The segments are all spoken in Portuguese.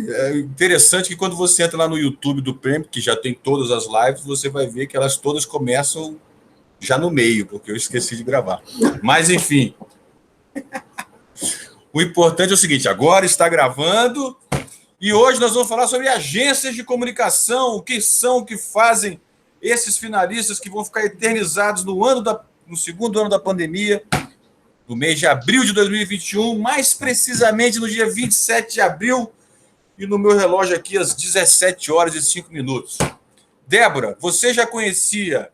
É interessante que quando você entra lá no YouTube do Prêmio, que já tem todas as lives, você vai ver que elas todas começam já no meio, porque eu esqueci de gravar. Mas, enfim, o importante é o seguinte, agora está gravando e hoje nós vamos falar sobre agências de comunicação, o que são, o que fazem esses finalistas que vão ficar eternizados no segundo ano da pandemia, no mês de abril de 2021, mais precisamente no dia 27 de abril, e no meu relógio aqui às 17 horas e 5 minutos. Débora, você já conhecia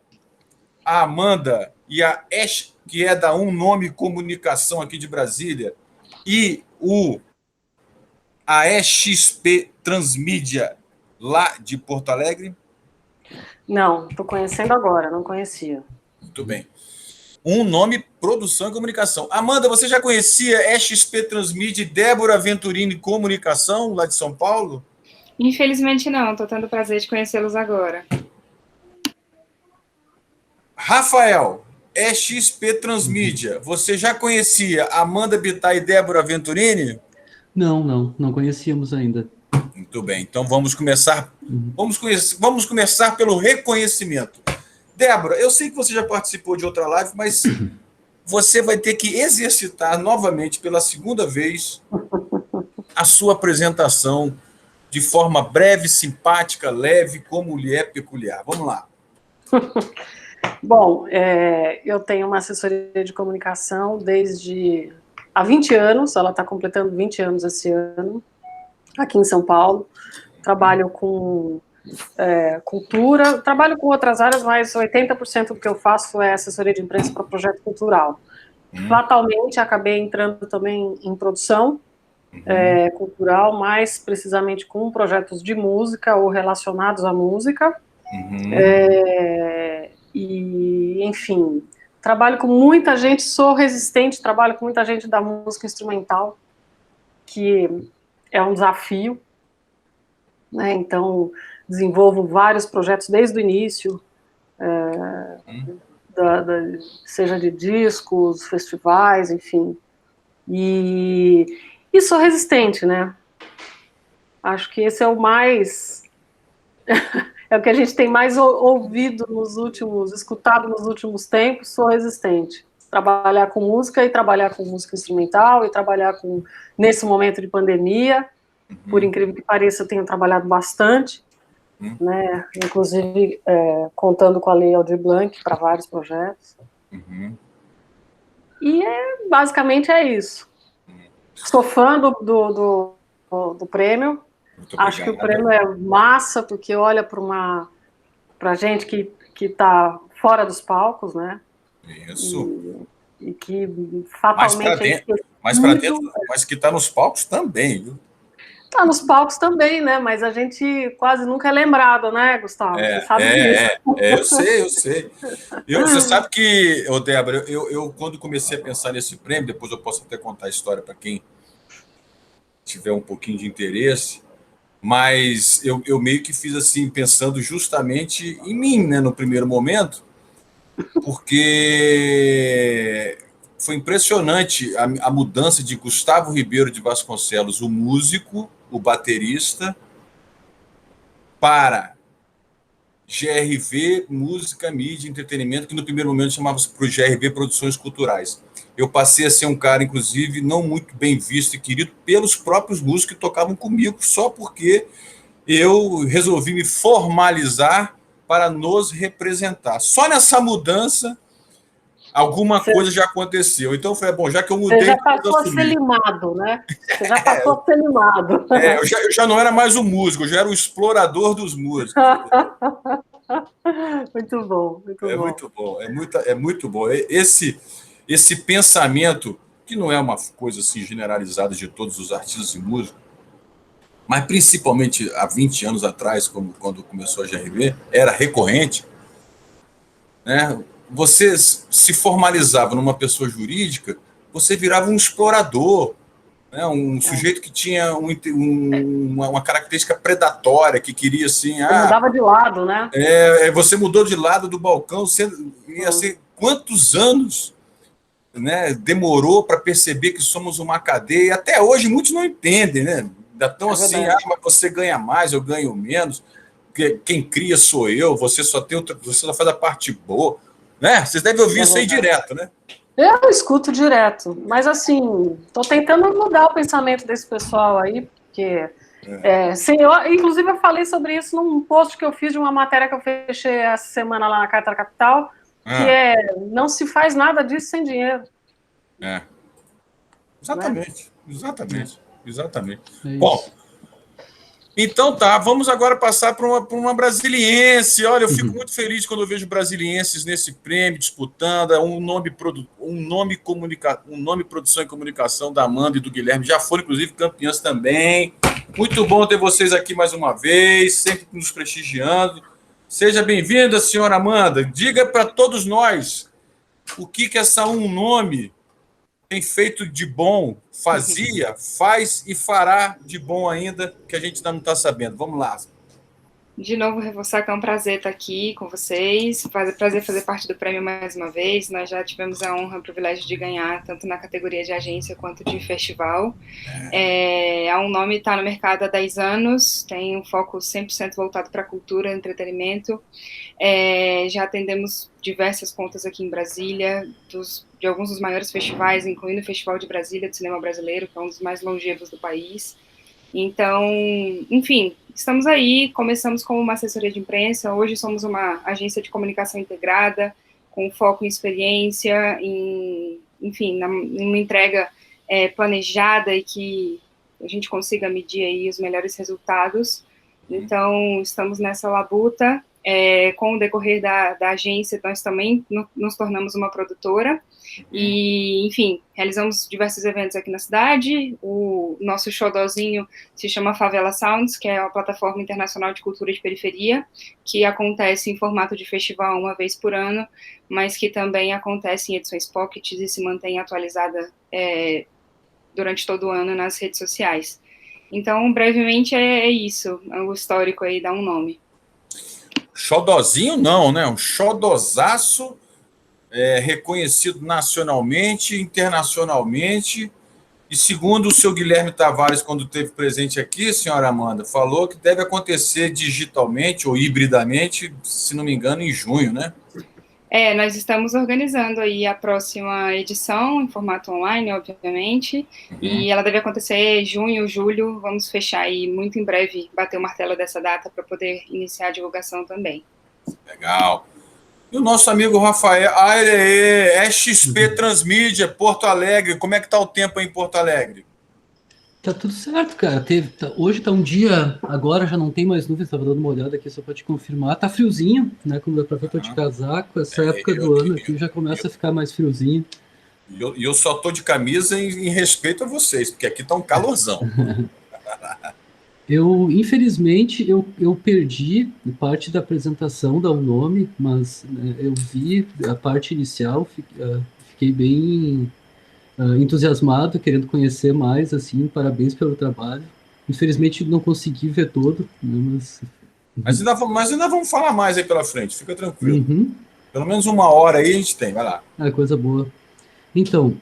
a Amanda e a Ash, que é da Um Nome Comunicação aqui de Brasília, e a EXP Transmídia lá de Porto Alegre? Não, estou conhecendo agora, não conhecia. Muito bem. Um Nome Produção e Comunicação. Amanda, você já conhecia EXP Transmídia e Débora Venturini Comunicação, lá de São Paulo? Infelizmente não, estou tendo o prazer de conhecê-los agora. Rafael, EXP Transmídia, você já conhecia Amanda Bittar e Débora Venturini? Não conhecíamos ainda. Muito bem, então vamos começar. Vamos começar pelo reconhecimento. Débora, eu sei que você já participou de outra live, mas você vai ter que exercitar novamente pela segunda vez a sua apresentação de forma breve, simpática, leve, como lhe é peculiar. Vamos lá. Bom, eu tenho uma assessoria de comunicação desde há 20 anos, ela está completando 20 anos esse ano, aqui em São Paulo. Trabalho com cultura, trabalho com outras áreas, mas 80% do que eu faço é assessoria de imprensa para projeto cultural. Fatalmente, acabei entrando também em produção cultural, mais precisamente com projetos de música ou relacionados à música. E, enfim, trabalho com muita gente, sou resistente, trabalho com muita gente da música instrumental, que é um desafio, né? Então, desenvolvo vários projetos desde o início, seja de discos, festivais, enfim. E sou resistente, né? Acho que esse é o mais... é o que a gente tem mais ouvido escutado nos últimos tempos, sou resistente. Trabalhar com música e trabalhar com música instrumental e trabalhar nesse momento de pandemia, por incrível que pareça, eu tenho trabalhado bastante, né? Inclusive contando com a Lei Aldir Blanc para vários projetos. E basicamente é isso. Sou fã do prêmio. Acho que o prêmio é massa, porque olha para gente que está fora dos palcos, né? Isso. E que fatalmente... Mas que está nos palcos também, viu? Está nos palcos também, né? Mas a gente quase nunca é lembrado, né, Gustavo? Você sabe disso. Eu sei. Você sabe que, Débora, eu quando comecei a pensar nesse prêmio, depois eu posso até contar a história para quem tiver um pouquinho de interesse, mas eu meio que fiz assim, pensando justamente em mim, né, no primeiro momento, porque foi impressionante a mudança de Gustavo Ribeiro de Vasconcelos, o músico, o baterista, para GRV, Música, Mídia e Entretenimento, que no primeiro momento chamava-se para o GRV Produções Culturais. Eu passei a ser um cara, inclusive, não muito bem visto e querido pelos próprios músicos que tocavam comigo, só porque eu resolvi me formalizar para nos representar. Só nessa mudança, alguma coisa já aconteceu. Então, foi bom, já que eu mudei... Você já passou a ser limado, né? Você já passou a ser limado. Eu já não era mais o músico, eu já era o explorador dos músicos. Muito bom, muito bom. Muito bom, é muito bom. Esse pensamento, que não é uma coisa assim generalizada de todos os artistas e músicos, mas principalmente há 20 anos atrás, quando começou a GRV, era recorrente, né? Você se formalizava numa pessoa jurídica, você virava um explorador, né? Um sujeito que tinha uma característica predatória, que queria assim... Você mudava de lado, né? Você mudou de lado do balcão, quantos anos, né, demorou para perceber que somos uma cadeia? Até hoje muitos não entendem, né? Ainda tão É assim, verdade. mas você ganha mais, eu ganho menos, quem cria sou eu, você só faz a parte boa, né? Vocês devem ouvir É isso aí verdade. direto, né? Eu escuto direto, mas assim, estou tentando mudar o pensamento desse pessoal aí, porque inclusive eu falei sobre isso num post que eu fiz de uma matéria que eu fechei essa semana lá na Carta Capital, que Ah, não se faz nada disso sem dinheiro, é. né? Exatamente, exatamente, exatamente. É Bom, isso. então tá, vamos agora passar para uma brasiliense. Olha, eu fico Uhum. muito feliz quando eu vejo brasilienses nesse prêmio disputando. Um nome produção e comunicação da Amanda e do Guilherme. Já foram, inclusive, campeãs também. Muito bom ter vocês aqui mais uma vez, sempre nos prestigiando. Seja bem-vinda, senhora Amanda. Diga para todos nós o que essa Um Nome tem feito de bom, fazia, faz e fará de bom ainda, que a gente ainda não está sabendo. Vamos lá. De novo, reforçar que é um prazer estar aqui com vocês, prazer fazer parte do prêmio mais uma vez. Nós já tivemos a honra e o privilégio de ganhar, tanto na categoria de agência quanto de festival. A Um Nome está no mercado há 10 anos, tem um foco 100% voltado para cultura e entretenimento. Já atendemos diversas contas aqui em Brasília, de alguns dos maiores festivais, incluindo o Festival de Brasília de Cinema Brasileiro, que é um dos mais longevos do país. Então, enfim, estamos aí, começamos como uma assessoria de imprensa, hoje somos uma agência de comunicação integrada, com foco em experiência, enfim, numa entrega planejada e que a gente consiga medir aí os melhores resultados. Então, estamos nessa labuta. Com o decorrer da agência, nós também nos tornamos uma produtora e, enfim, realizamos diversos eventos aqui na cidade. O nosso xodózinho se chama Favela Sounds, que é uma plataforma internacional de cultura de periferia, que acontece em formato de festival uma vez por ano, mas que também acontece em edições pockets e se mantém atualizada durante todo o ano nas redes sociais. Então, brevemente, é isso, o histórico aí dá Um Nome. Xodozinho não, né? Um xodosaço reconhecido nacionalmente, internacionalmente. E segundo o seu Guilherme Tavares, quando esteve presente aqui, senhora Amanda, falou que deve acontecer digitalmente ou hibridamente, se não me engano, em junho, né? Nós estamos organizando aí a próxima edição, em formato online, obviamente, e ela deve acontecer em junho, julho, vamos fechar aí muito em breve, bater o martelo dessa data para poder iniciar a divulgação também. Legal. E o nosso amigo Rafael, XP Transmídia, Porto Alegre, como é que tá o tempo aí em Porto Alegre? Tá tudo certo, cara. Hoje tá um dia, agora já não tem mais nuvens, tava dando uma olhada aqui só pra te confirmar. Tá friozinho, né? Como dá pra ver, tô de casaco. Essa época do ano aqui já começa a ficar mais friozinho. E eu só tô de camisa em respeito a vocês, porque aqui tá um calorzão. Infelizmente, eu perdi parte da apresentação da Um Nome, mas eu vi a parte inicial, fiquei bem entusiasmado, querendo conhecer mais, assim, parabéns pelo trabalho. Infelizmente não consegui ver todo, né, mas... Mas ainda vamos falar mais aí pela frente, fica tranquilo. Uhum. Pelo menos uma hora aí a gente tem, vai lá. Coisa boa. Então,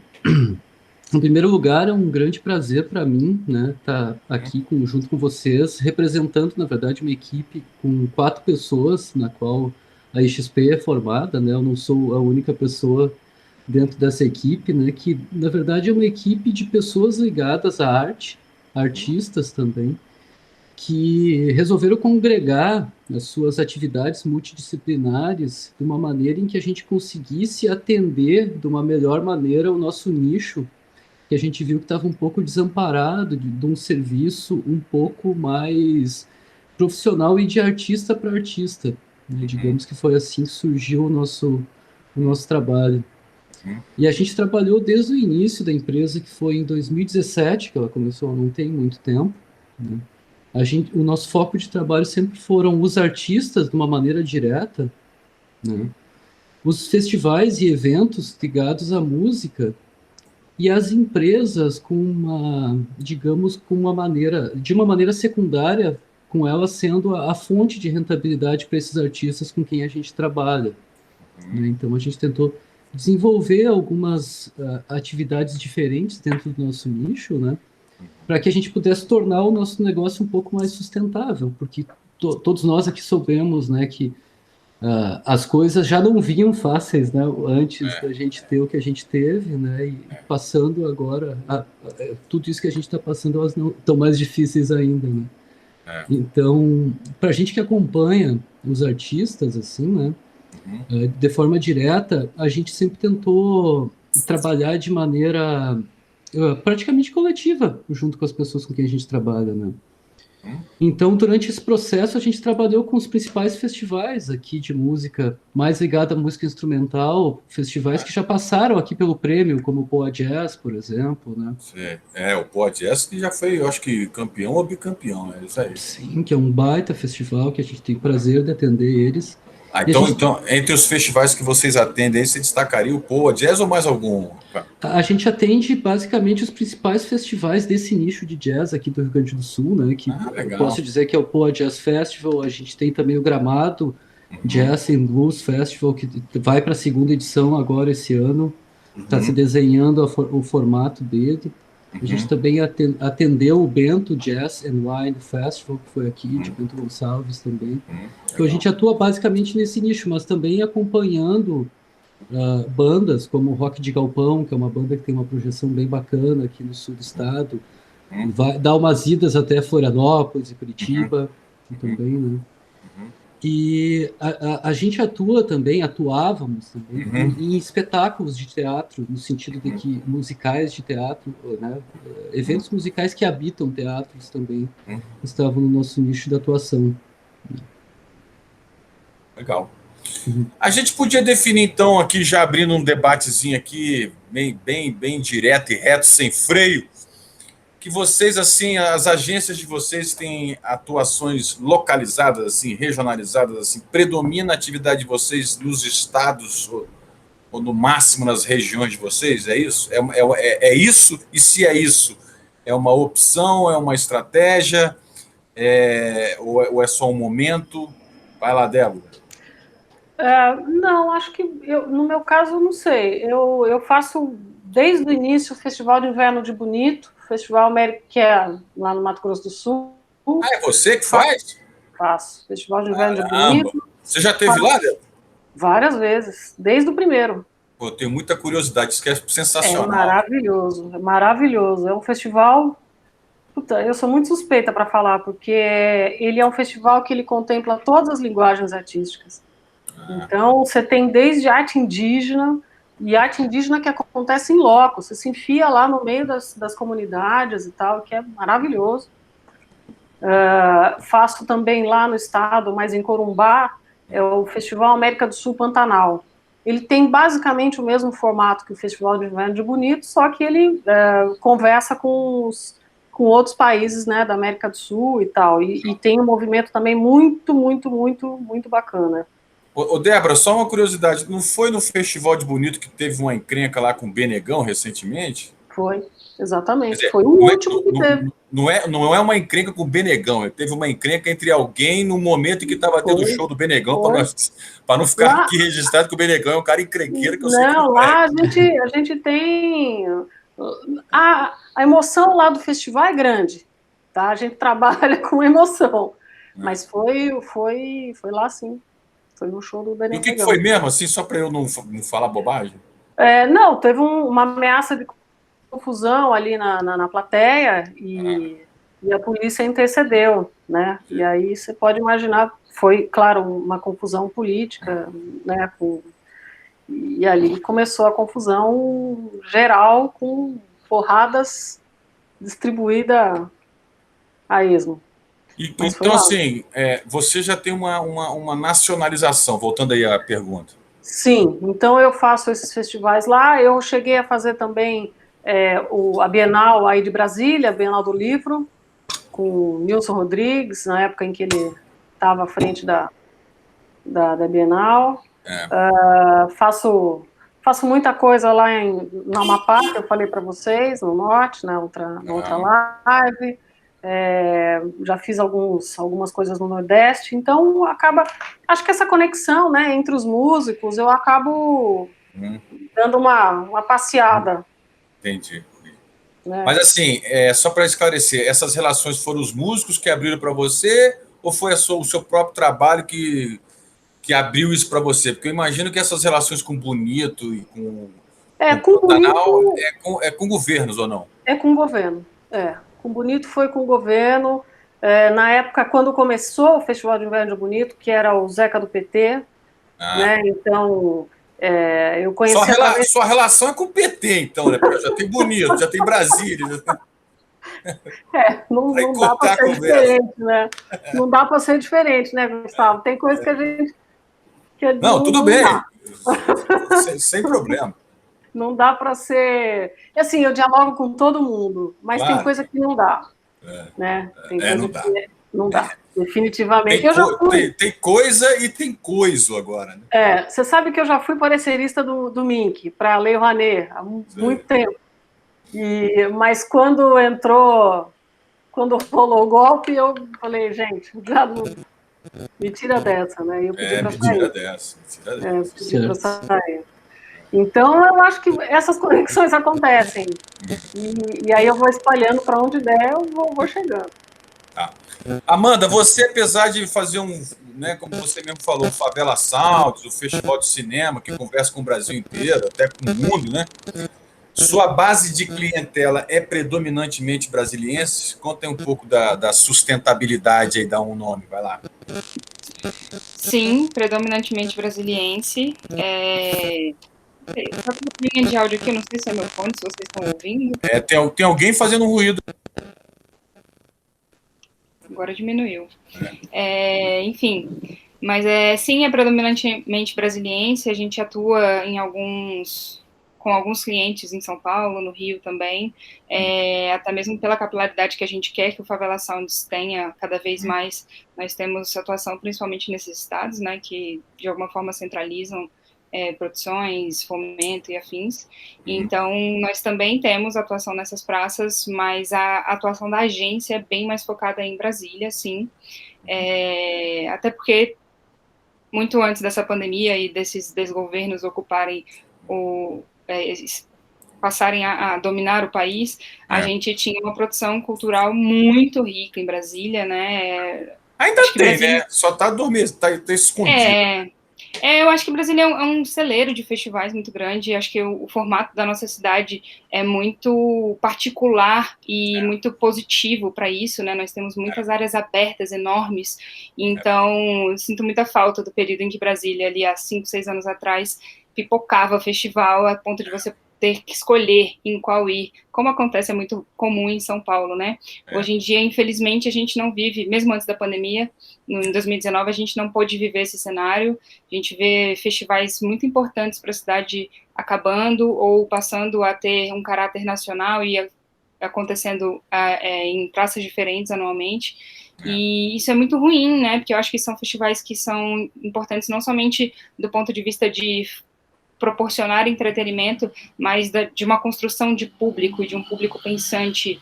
em primeiro lugar, é um grande prazer para mim, né, estar aqui junto com vocês, representando, na verdade, uma equipe com 4 pessoas, na qual a XP é formada, né, eu não sou a única pessoa dentro dessa equipe, né, que, na verdade, é uma equipe de pessoas ligadas à arte, artistas também, que resolveram congregar as suas atividades multidisciplinares de uma maneira em que a gente conseguisse atender de uma melhor maneira o nosso nicho, que a gente viu que estava um pouco desamparado de um serviço um pouco mais profissional e de artista para artista, né? Digamos que foi assim que surgiu o nosso trabalho. E a gente trabalhou desde o início da empresa, que foi em 2017, que ela começou, não tem muito tempo, né? O nosso foco de trabalho sempre foram os artistas de uma maneira direta, né? Os festivais e eventos ligados à música e as empresas de uma maneira secundária, com elas sendo a fonte de rentabilidade para esses artistas com quem a gente trabalha, né? Então a gente tentou desenvolver algumas atividades diferentes dentro do nosso nicho, né? para que a gente pudesse tornar o nosso negócio um pouco mais sustentável, porque todos nós aqui soubemos, né, que as coisas já não vinham fáceis, né, antes da gente ter o que a gente teve, né, e passando agora, tudo isso que a gente está passando, elas não estão mais difíceis ainda, né. Então, para a gente que acompanha os artistas, assim, né, de forma direta, a gente sempre tentou trabalhar de maneira praticamente coletiva, junto com as pessoas com quem a gente trabalha, né. Então, durante esse processo, a gente trabalhou com os principais festivais aqui de música, mais ligada à música instrumental, festivais que já passaram aqui pelo prêmio, como o Poa Jazz, por exemplo, né? O Poa Jazz que já foi, eu acho que campeão ou bicampeão, é isso aí. Sim, que é um baita festival, que a gente tem o prazer de atender eles. Então, entre os festivais que vocês atendem, você destacaria o Poa Jazz ou mais algum? A gente atende basicamente os principais festivais desse nicho de jazz aqui do Rio Grande do Sul, né? Que eu posso dizer que é o Poa Jazz Festival. A gente tem também o Gramado Jazz and Blues Festival, que vai para a segunda edição agora esse ano. Está se desenhando o formato dele. A gente também atendeu o Bento Jazz and Wine Festival, que foi aqui, de Bento Gonçalves também. Então a gente atua basicamente nesse nicho, mas também acompanhando bandas como o Rock de Galpão, que é uma banda que tem uma projeção bem bacana aqui no sul do estado. Vai dar umas idas até Florianópolis e Curitiba também, né? E a gente atuávamos também em espetáculos de teatro, no sentido de que musicais de teatro, né, eventos musicais que habitam teatros também estavam no nosso nicho de atuação. Legal. A gente podia definir, então, aqui, já abrindo um debatezinho aqui, bem direto e reto, sem freio, que vocês, assim, as agências de vocês têm atuações localizadas, assim, regionalizadas, assim, predomina a atividade de vocês nos estados ou no máximo nas regiões de vocês? É isso? É isso? E se é isso, é uma opção, é uma estratégia, ou é só um momento? Vai lá, Débora. Não, acho que no meu caso, não sei. Eu faço desde o início o Festival de Inverno de Bonito, Festival América, que é lá no Mato Grosso do Sul. É você que faz? Faço. Festival de Inverno de Bonito. Você já esteve lá, Débora? Várias vezes, desde o primeiro. Eu tenho muita curiosidade, isso que é sensacional. É maravilhoso, é maravilhoso. É um festival. Puta, eu sou muito suspeita para falar, porque ele é um festival que ele contempla todas as linguagens artísticas. Então, você tem desde arte indígena, e arte indígena que acontece em loco, você se enfia lá no meio das comunidades e tal, que é maravilhoso. Faço também lá no estado, mas em Corumbá, é o Festival América do Sul Pantanal. Ele tem basicamente o mesmo formato que o Festival de Inverno de Bonito, só que ele conversa com outros países, né, da América do Sul e tal, e tem um movimento também muito, muito, muito, muito bacana. Débora, só uma curiosidade, não foi no Festival de Bonito que teve uma encrenca lá com o Benegão recentemente? Foi, exatamente, dizer, foi o último que teve. Não é uma encrenca com o Benegão, teve uma encrenca entre alguém no momento em que estava tendo o show do Benegão, para não ficar lá, aqui registrado que o Benegão é um cara encrenqueiro que eu sei que não lá a gente tem... A emoção lá do festival é grande, tá? A gente trabalha com emoção, mas foi lá sim. Foi no show do Benegão. E o que foi mesmo, assim, só para eu não falar bobagem? Não, teve uma ameaça de confusão ali na plateia e a polícia intercedeu, né? E aí você pode imaginar, foi, claro, uma confusão política, né? E ali começou a confusão geral com porradas distribuídas a esmo. Então, assim, você já tem uma nacionalização, voltando aí à pergunta. Sim, então eu faço esses festivais lá, eu cheguei a fazer também a Bienal aí de Brasília, a Bienal do Livro, com o Nilson Rodrigues, na época em que ele estava à frente da Bienal. Faço muita coisa lá no Amapá, que eu falei para vocês, no Norte, na outra live. Já fiz algumas coisas no Nordeste, então acho que essa conexão, né, entre os músicos, eu acabo dando uma passeada. Entendi. né? Mas assim, só para esclarecer, essas relações foram os músicos que abriram para você ou foi o seu próprio trabalho que abriu isso para você? Porque eu imagino que essas relações com Bonito e com o Com Pantanal Bonito com governos ou não? é com o governo. Com Bonito foi com o governo. Na época, quando começou o Festival de Inverno de Bonito, que era o Zeca do PT, Ah. né? Então, eu conheci através. Sua relação é com o PT, então, né? Porque já tem Bonito, já tem Brasília. Para Não dá para encurtar a ser conversa. diferente, né? Não dá para ser diferente, né, Gustavo? Tem coisa que a gente Não, tudo não bem. dá. Sem problema. Não dá para ser. Assim, eu dialogo com todo mundo, mas tem Claro. coisa que não dá, né? Tem coisa Não dá. que não dá, definitivamente. Eu já fui. Tem coisa e tem coiso agora, né? Você sabe que eu já fui parecerista do Mink, para a Lei Rouanet, há muito tempo. Mas quando rolou o golpe, eu falei, gente, já não, me tira dessa, né? E eu pedi para sair. Pedi para sair. Então, eu acho que essas conexões acontecem. E aí eu vou espalhando para onde der, eu vou chegando. Tá. Amanda, você, apesar de fazer né, como você mesmo falou, o Favela Sounds, o Festival de Cinema, que conversa com o Brasil inteiro, até com o mundo, né? Sua base de clientela é predominantemente brasiliense? Conta aí um pouco da sustentabilidade aí, dá um nome, vai lá. Sim, predominantemente brasiliense. Tá com uma linha de áudio aqui, eu não sei se é meu fone, se vocês estão ouvindo. Tem alguém fazendo um ruído. Agora diminuiu. Enfim, mas sim, é predominantemente brasiliense. A gente atua com alguns clientes em São Paulo, no Rio também, até mesmo pela capilaridade que a gente quer que o Favela Sounds tenha cada vez mais. Nós temos atuação principalmente nesses estados, né, que de alguma forma centralizam produções, fomento e afins. Então, nós também temos atuação nessas praças, mas a atuação da agência é bem mais focada em Brasília, sim. Até porque, muito antes dessa pandemia e desses desgovernos ocuparem passarem a dominar o país, a gente tinha uma produção cultural muito rica em Brasília, né? Ainda tem, Brasília, né? Só está dormindo, está escondido. Eu acho que Brasília é um celeiro de festivais muito grande. Acho que o formato da nossa cidade é muito particular e muito positivo para isso, né? Nós temos muitas áreas abertas, enormes. Então, eu sinto muita falta do período em que Brasília, ali há 5, 6 anos atrás, pipocava festival a ponto de você ter que escolher em qual ir, como acontece, é muito comum em São Paulo, né? Hoje em dia, infelizmente, a gente não vive, mesmo antes da pandemia, em 2019, a gente não pôde viver esse cenário. A gente vê festivais muito importantes para a cidade acabando ou passando a ter um caráter nacional e acontecendo em praças diferentes anualmente. E isso é muito ruim, né? Porque eu acho que são festivais que são importantes não somente do ponto de vista de proporcionar entretenimento, mas de uma construção de público, de um público pensante,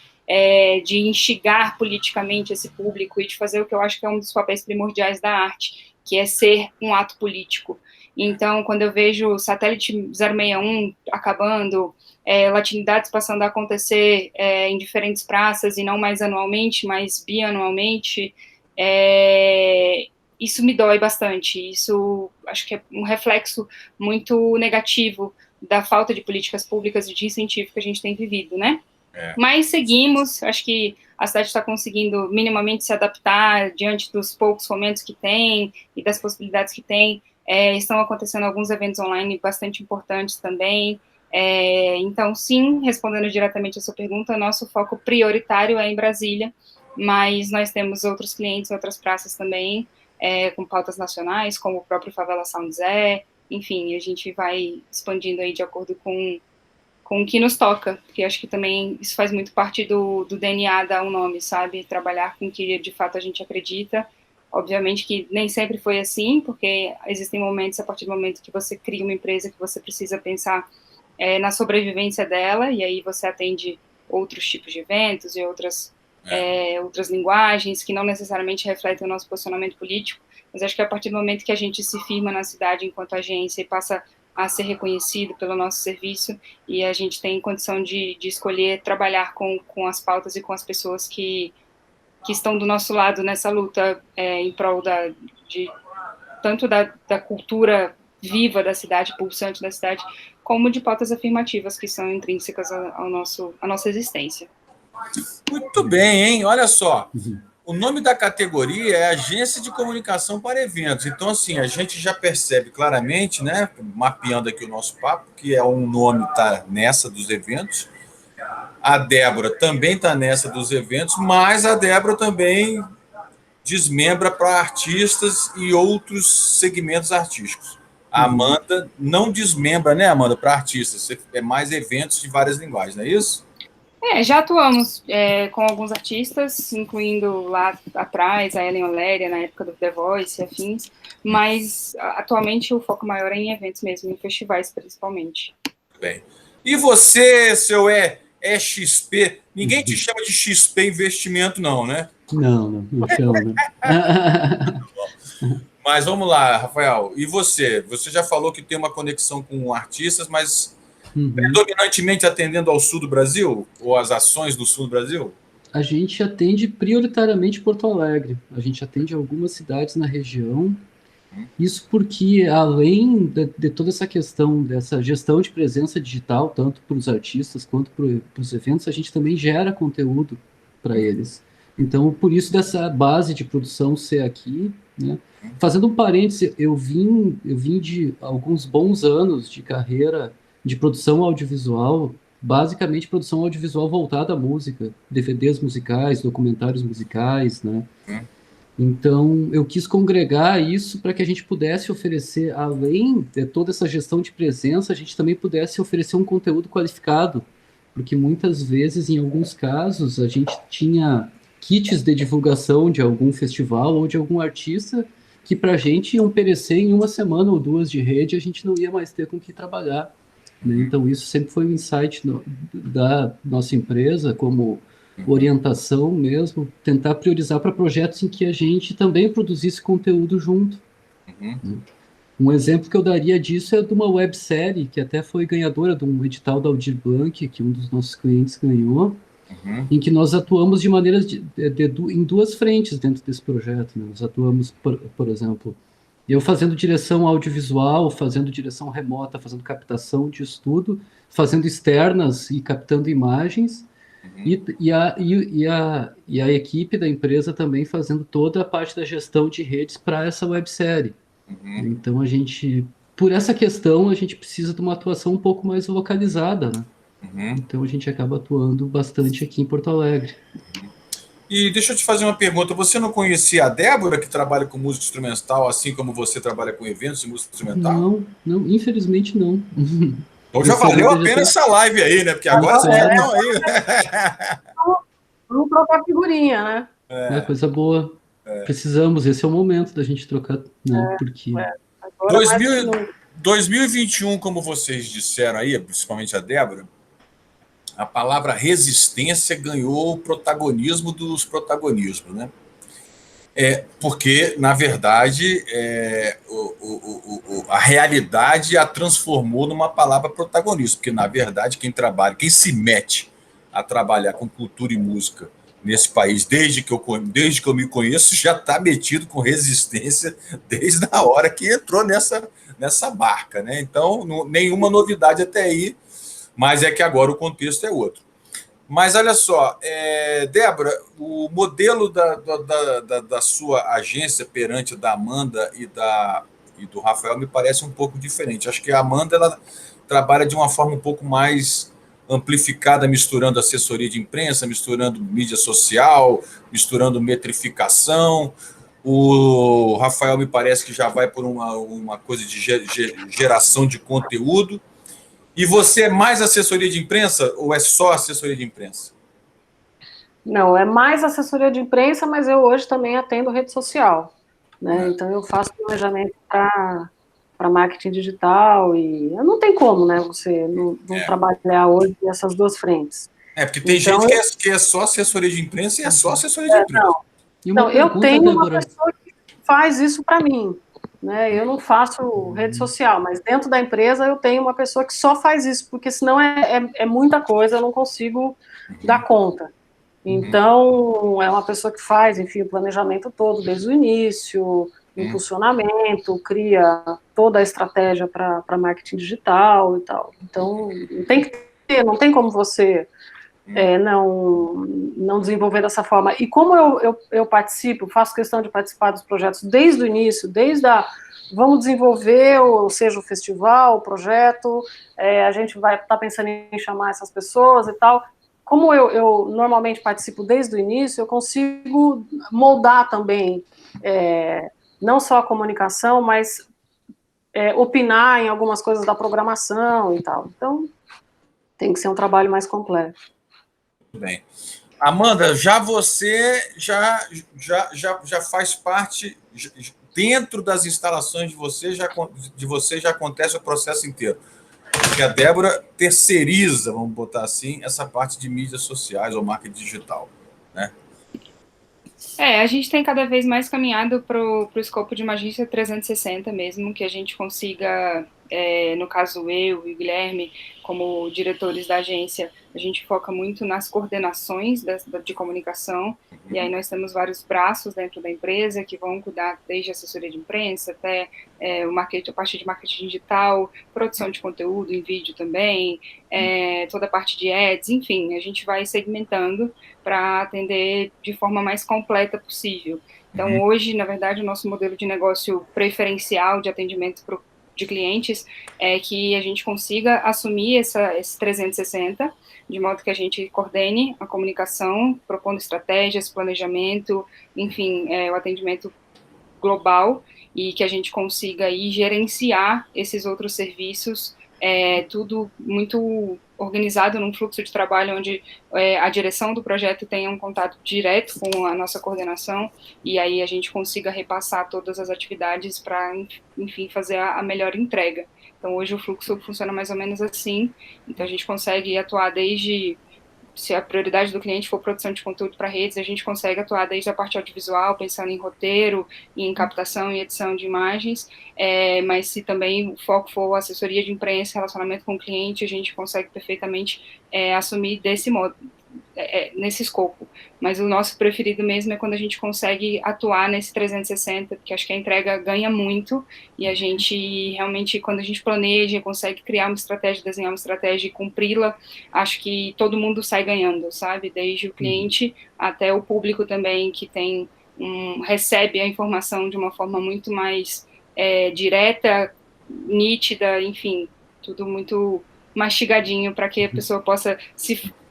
de instigar politicamente esse público e de fazer o que eu acho que é um dos papéis primordiais da arte, que é ser um ato político. Então, quando eu vejo o Satélite 061 acabando, Latinidades passando a acontecer em diferentes praças, e não mais anualmente, mas bianualmente, isso me dói bastante. Isso acho que é um reflexo muito negativo da falta de políticas públicas e de incentivo que a gente tem vivido, né? Mas seguimos, acho que a cidade está conseguindo minimamente se adaptar diante dos poucos fomentos que tem e das possibilidades que tem. Estão acontecendo alguns eventos online bastante importantes também. Então, sim, respondendo diretamente a sua pergunta, nosso foco prioritário é em Brasília, mas nós temos outros clientes, outras praças também, com pautas nacionais, como o próprio Favela Sounds enfim, a gente vai expandindo aí de acordo com o que nos toca, porque acho que também isso faz muito parte do DNA da Unome, sabe? Trabalhar com o que de fato a gente acredita. Obviamente que nem sempre foi assim, porque existem momentos, a partir do momento que você cria uma empresa, que você precisa pensar na sobrevivência dela, e aí você atende outros tipos de eventos e outras linguagens que não necessariamente refletem o nosso posicionamento político, mas acho que a partir do momento que a gente se firma na cidade enquanto agência e passa a ser reconhecido pelo nosso serviço, e a gente tem condição de escolher trabalhar com as pautas e com as pessoas que estão do nosso lado nessa luta em prol tanto da cultura viva da cidade, pulsante da cidade, como de pautas afirmativas que são intrínsecas à nossa existência. Muito bem, hein? Olha só. O nome da categoria é Agência de Comunicação para Eventos. Então, assim, a gente já percebe claramente, né, mapeando aqui o nosso papo, que é um nome está nessa dos eventos. A Débora também está nessa dos eventos, mas a Débora também desmembra para artistas e outros segmentos artísticos. A Amanda não desmembra, né, Amanda, para artistas. É mais eventos de várias linguagens, não é isso? Já atuamos com alguns artistas, incluindo lá atrás a Ellen Oléria, na época do The Voice e afins, mas atualmente o foco maior é em eventos mesmo, em festivais principalmente. Bem. E você, seu XP, ninguém te chama de XP Investimento, não, né? Não chama. Né? Mas vamos lá, Rafael. E você? Você já falou que tem uma conexão com artistas, mas predominantemente atendendo ao sul do Brasil? Ou às ações do sul do Brasil? A gente atende prioritariamente Porto Alegre. A gente atende algumas cidades na região. Isso porque, além de toda essa questão dessa gestão de presença digital, tanto para os artistas quanto para os eventos, a gente também gera conteúdo para eles. Então, por isso dessa base de produção ser aqui, né? Fazendo um parêntese, eu vim de alguns bons anos de carreira de produção audiovisual, basicamente produção audiovisual voltada à música, DVDs musicais, documentários musicais, né? Então, eu quis congregar isso para que a gente pudesse oferecer, além de toda essa gestão de presença, a gente também pudesse oferecer um conteúdo qualificado, porque muitas vezes, em alguns casos, a gente tinha kits de divulgação de algum festival ou de algum artista que para a gente iam perecer em uma semana ou duas de rede, a gente não ia mais ter com que trabalhar. Né? Então, isso sempre foi um insight da nossa empresa, como orientação mesmo, tentar priorizar para projetos em que a gente também produzisse conteúdo junto. Um exemplo que eu daria disso é de uma websérie que até foi ganhadora de um edital da Aldir Blanc, que um dos nossos clientes ganhou, em que nós atuamos de maneiras em duas frentes dentro desse projeto. Né? Nós atuamos, por exemplo, eu fazendo direção audiovisual, fazendo direção remota, fazendo captação de estudo, fazendo externas e captando imagens, e a equipe da empresa também fazendo toda a parte da gestão de redes para essa websérie. Então, por essa questão, a gente precisa de uma atuação um pouco mais localizada, né? Então, a gente acaba atuando bastante aqui em Porto Alegre. E deixa eu te fazer uma pergunta. Você não conhecia a Débora, que trabalha com música instrumental, assim como você trabalha com eventos de música instrumental? Não, infelizmente não. Então já valeu a pena essa live aí, né? Porque agora vocês já estão aí. Vamos trocar figurinha, né? Coisa boa. Precisamos, esse é o momento da gente trocar, né? Porque... 2021, como vocês disseram aí, principalmente a Débora, a palavra resistência ganhou o protagonismo dos protagonismos, né? Porque, na verdade, a realidade a transformou numa palavra protagonista, porque, na verdade, quem se mete a trabalhar com cultura e música nesse país, desde que eu me conheço, já está metido com resistência desde a hora que entrou nessa barca, né? Então, nenhuma novidade até aí, mas é que agora o contexto é outro. Mas olha só, Débora, o modelo da sua agência perante da Amanda e do Rafael me parece um pouco diferente. Acho que a Amanda ela trabalha de uma forma um pouco mais amplificada, misturando assessoria de imprensa, misturando mídia social, misturando metrificação. O Rafael me parece que já vai por uma coisa de geração de conteúdo. E você é mais assessoria de imprensa ou é só assessoria de imprensa? Não, é mais assessoria de imprensa, mas eu hoje também atendo rede social, né? Então eu faço planejamento para marketing digital e não tem como, né? Você não trabalhar hoje nessas duas frentes. Porque tem gente que é só assessoria de imprensa e é só assessoria de imprensa. Não, eu tenho uma pessoa que faz isso para mim. né? Eu não faço rede social, mas dentro da empresa eu tenho uma pessoa que só faz isso, porque senão é muita coisa, eu não consigo dar conta. Então, é uma pessoa que faz, enfim, o planejamento todo, desde o início, impulsionamento, cria toda a estratégia para marketing digital e tal. Então, não tem como você não desenvolver dessa forma. E como eu participo, faço questão de participar dos projetos desde o início, vamos desenvolver, ou seja, o festival, o projeto, a gente vai estar pensando em chamar essas pessoas e tal. Como eu normalmente participo desde o início, eu consigo moldar também, não só a comunicação, mas opinar em algumas coisas da programação e tal. Então, tem que ser um trabalho mais completo. Muito bem. Amanda, você já faz parte, dentro das instalações de você já acontece o processo inteiro. Porque a Débora terceiriza, vamos botar assim, essa parte de mídias sociais ou marketing digital, né? A gente tem cada vez mais caminhado para o escopo de uma agência 360 mesmo, que a gente consiga, no caso eu e o Guilherme, como diretores da agência, a gente foca muito nas coordenações de comunicação, e aí nós temos vários braços dentro da empresa que vão cuidar desde assessoria de imprensa até a parte de marketing digital, produção de conteúdo em vídeo também, toda a parte de ads, enfim, a gente vai segmentando para atender de forma mais completa possível. Então, hoje, na verdade, o nosso modelo de negócio preferencial de atendimento de clientes é que a gente consiga assumir esse 360, de modo que a gente coordene a comunicação, propondo estratégias, planejamento, enfim, o atendimento global, e que a gente consiga aí gerenciar esses outros serviços, tudo muito organizado num fluxo de trabalho onde a direção do projeto tenha um contato direto com a nossa coordenação, e aí a gente consiga repassar todas as atividades para, enfim, fazer a melhor entrega. Então, hoje o fluxo funciona mais ou menos assim, então a gente consegue atuar desde, se a prioridade do cliente for produção de conteúdo para redes, a gente consegue atuar desde a parte audiovisual, pensando em roteiro, em captação e edição de imagens, mas se também o foco for assessoria de imprensa, relacionamento com o cliente, a gente consegue perfeitamente assumir desse modo, nesse escopo. Mas o nosso preferido mesmo é quando a gente consegue atuar nesse 360, porque acho que a entrega ganha muito, e a gente realmente, quando a gente planeja, consegue criar uma estratégia, desenhar uma estratégia e cumpri-la, acho que todo mundo sai ganhando, sabe? Desde o cliente até o público também, que recebe a informação de uma forma muito mais direta, nítida, enfim, tudo muito mastigadinho para que a pessoa possa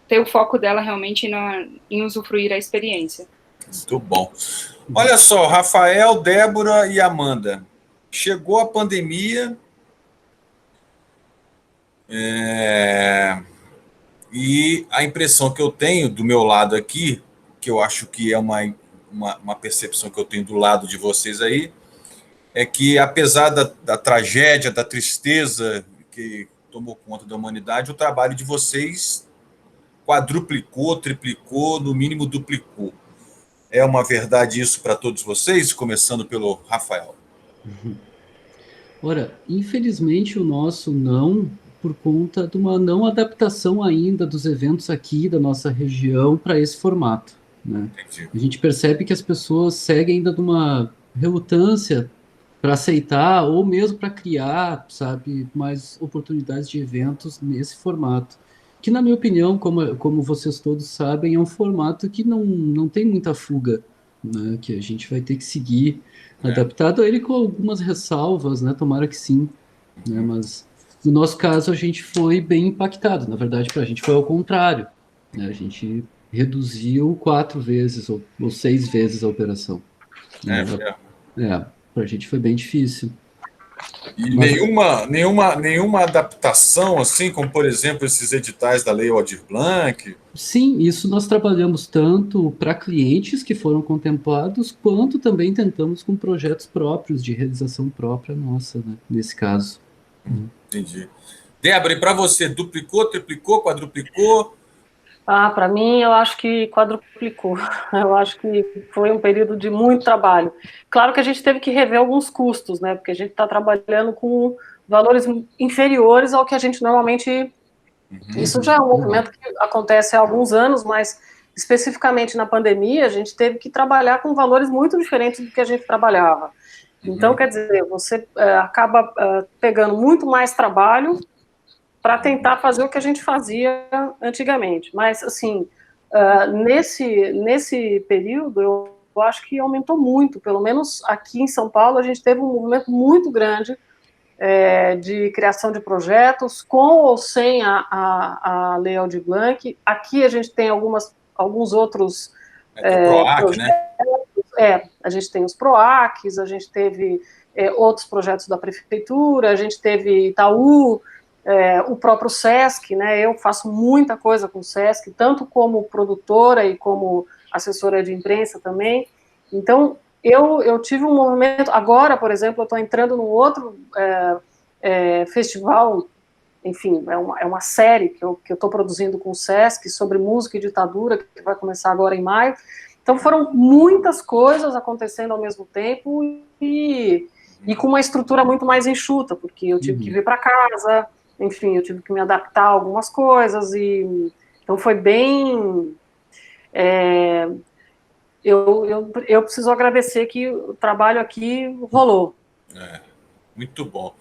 ter o foco dela realmente em usufruir a experiência. Muito bom. Olha só, Rafael, Débora e Amanda. Chegou a pandemia e a impressão que eu tenho do meu lado aqui, que eu acho que é uma percepção que eu tenho do lado de vocês aí, é que apesar da tragédia, da tristeza que tomou conta da humanidade, o trabalho de vocês quadruplicou, triplicou, no mínimo duplicou. É uma verdade isso para todos vocês, começando pelo Rafael? Ora, infelizmente o nosso não, por conta de uma não adaptação ainda dos eventos aqui da nossa região para esse formato, né? Entendi. A gente percebe que as pessoas seguem ainda de uma relutância para aceitar ou mesmo para criar, sabe, mais oportunidades de eventos nesse formato. Que, na minha opinião, como vocês todos sabem, é um formato que não tem muita fuga, né? Que a gente vai ter que seguir adaptado a ele com algumas ressalvas, né? Tomara que sim, né? Mas no nosso caso a gente foi bem impactado. Na verdade, para a gente foi ao contrário, né? A gente reduziu 4 vezes ou 6 vezes a operação. Para a gente foi bem difícil. E nenhuma adaptação, assim, como, por exemplo, esses editais da Lei Aldir Blanc? Sim, isso nós trabalhamos tanto para clientes que foram contemplados, quanto também tentamos com projetos próprios, de realização própria nossa, né, nesse caso. Entendi. Débora, e para você, duplicou, triplicou, quadruplicou? Para mim, eu acho que quadruplicou. Eu acho que foi um período de muito trabalho. Claro que a gente teve que rever alguns custos, né? Porque a gente está trabalhando com valores inferiores ao que a gente normalmente. Isso já é um movimento que acontece há alguns anos, mas especificamente na pandemia, a gente teve que trabalhar com valores muito diferentes do que a gente trabalhava. Então, quer dizer, você acaba pegando muito mais trabalho para tentar fazer o que a gente fazia antigamente. Mas, assim, nesse período, eu acho que aumentou muito. Pelo menos aqui em São Paulo, a gente teve um movimento muito grande de criação de projetos, com ou sem a Lei Aldir Blanc. Aqui a gente tem alguns outros PROAC, projetos. Né? A gente tem os PROACs, a gente teve outros projetos da Prefeitura, a gente teve Itaú, o próprio SESC, né? Eu faço muita coisa com o SESC, tanto como produtora e como assessora de imprensa também. Então, eu tive um movimento. Agora, por exemplo, eu estou entrando num outro festival, enfim, é uma série que eu estou produzindo com o SESC sobre música e ditadura, que vai começar agora em maio. Então, foram muitas coisas acontecendo ao mesmo tempo e com uma estrutura muito mais enxuta, porque eu tive que vir para casa. Enfim, eu tive que me adaptar a algumas coisas, então foi bem... Eu preciso agradecer que o trabalho aqui rolou. Muito bom.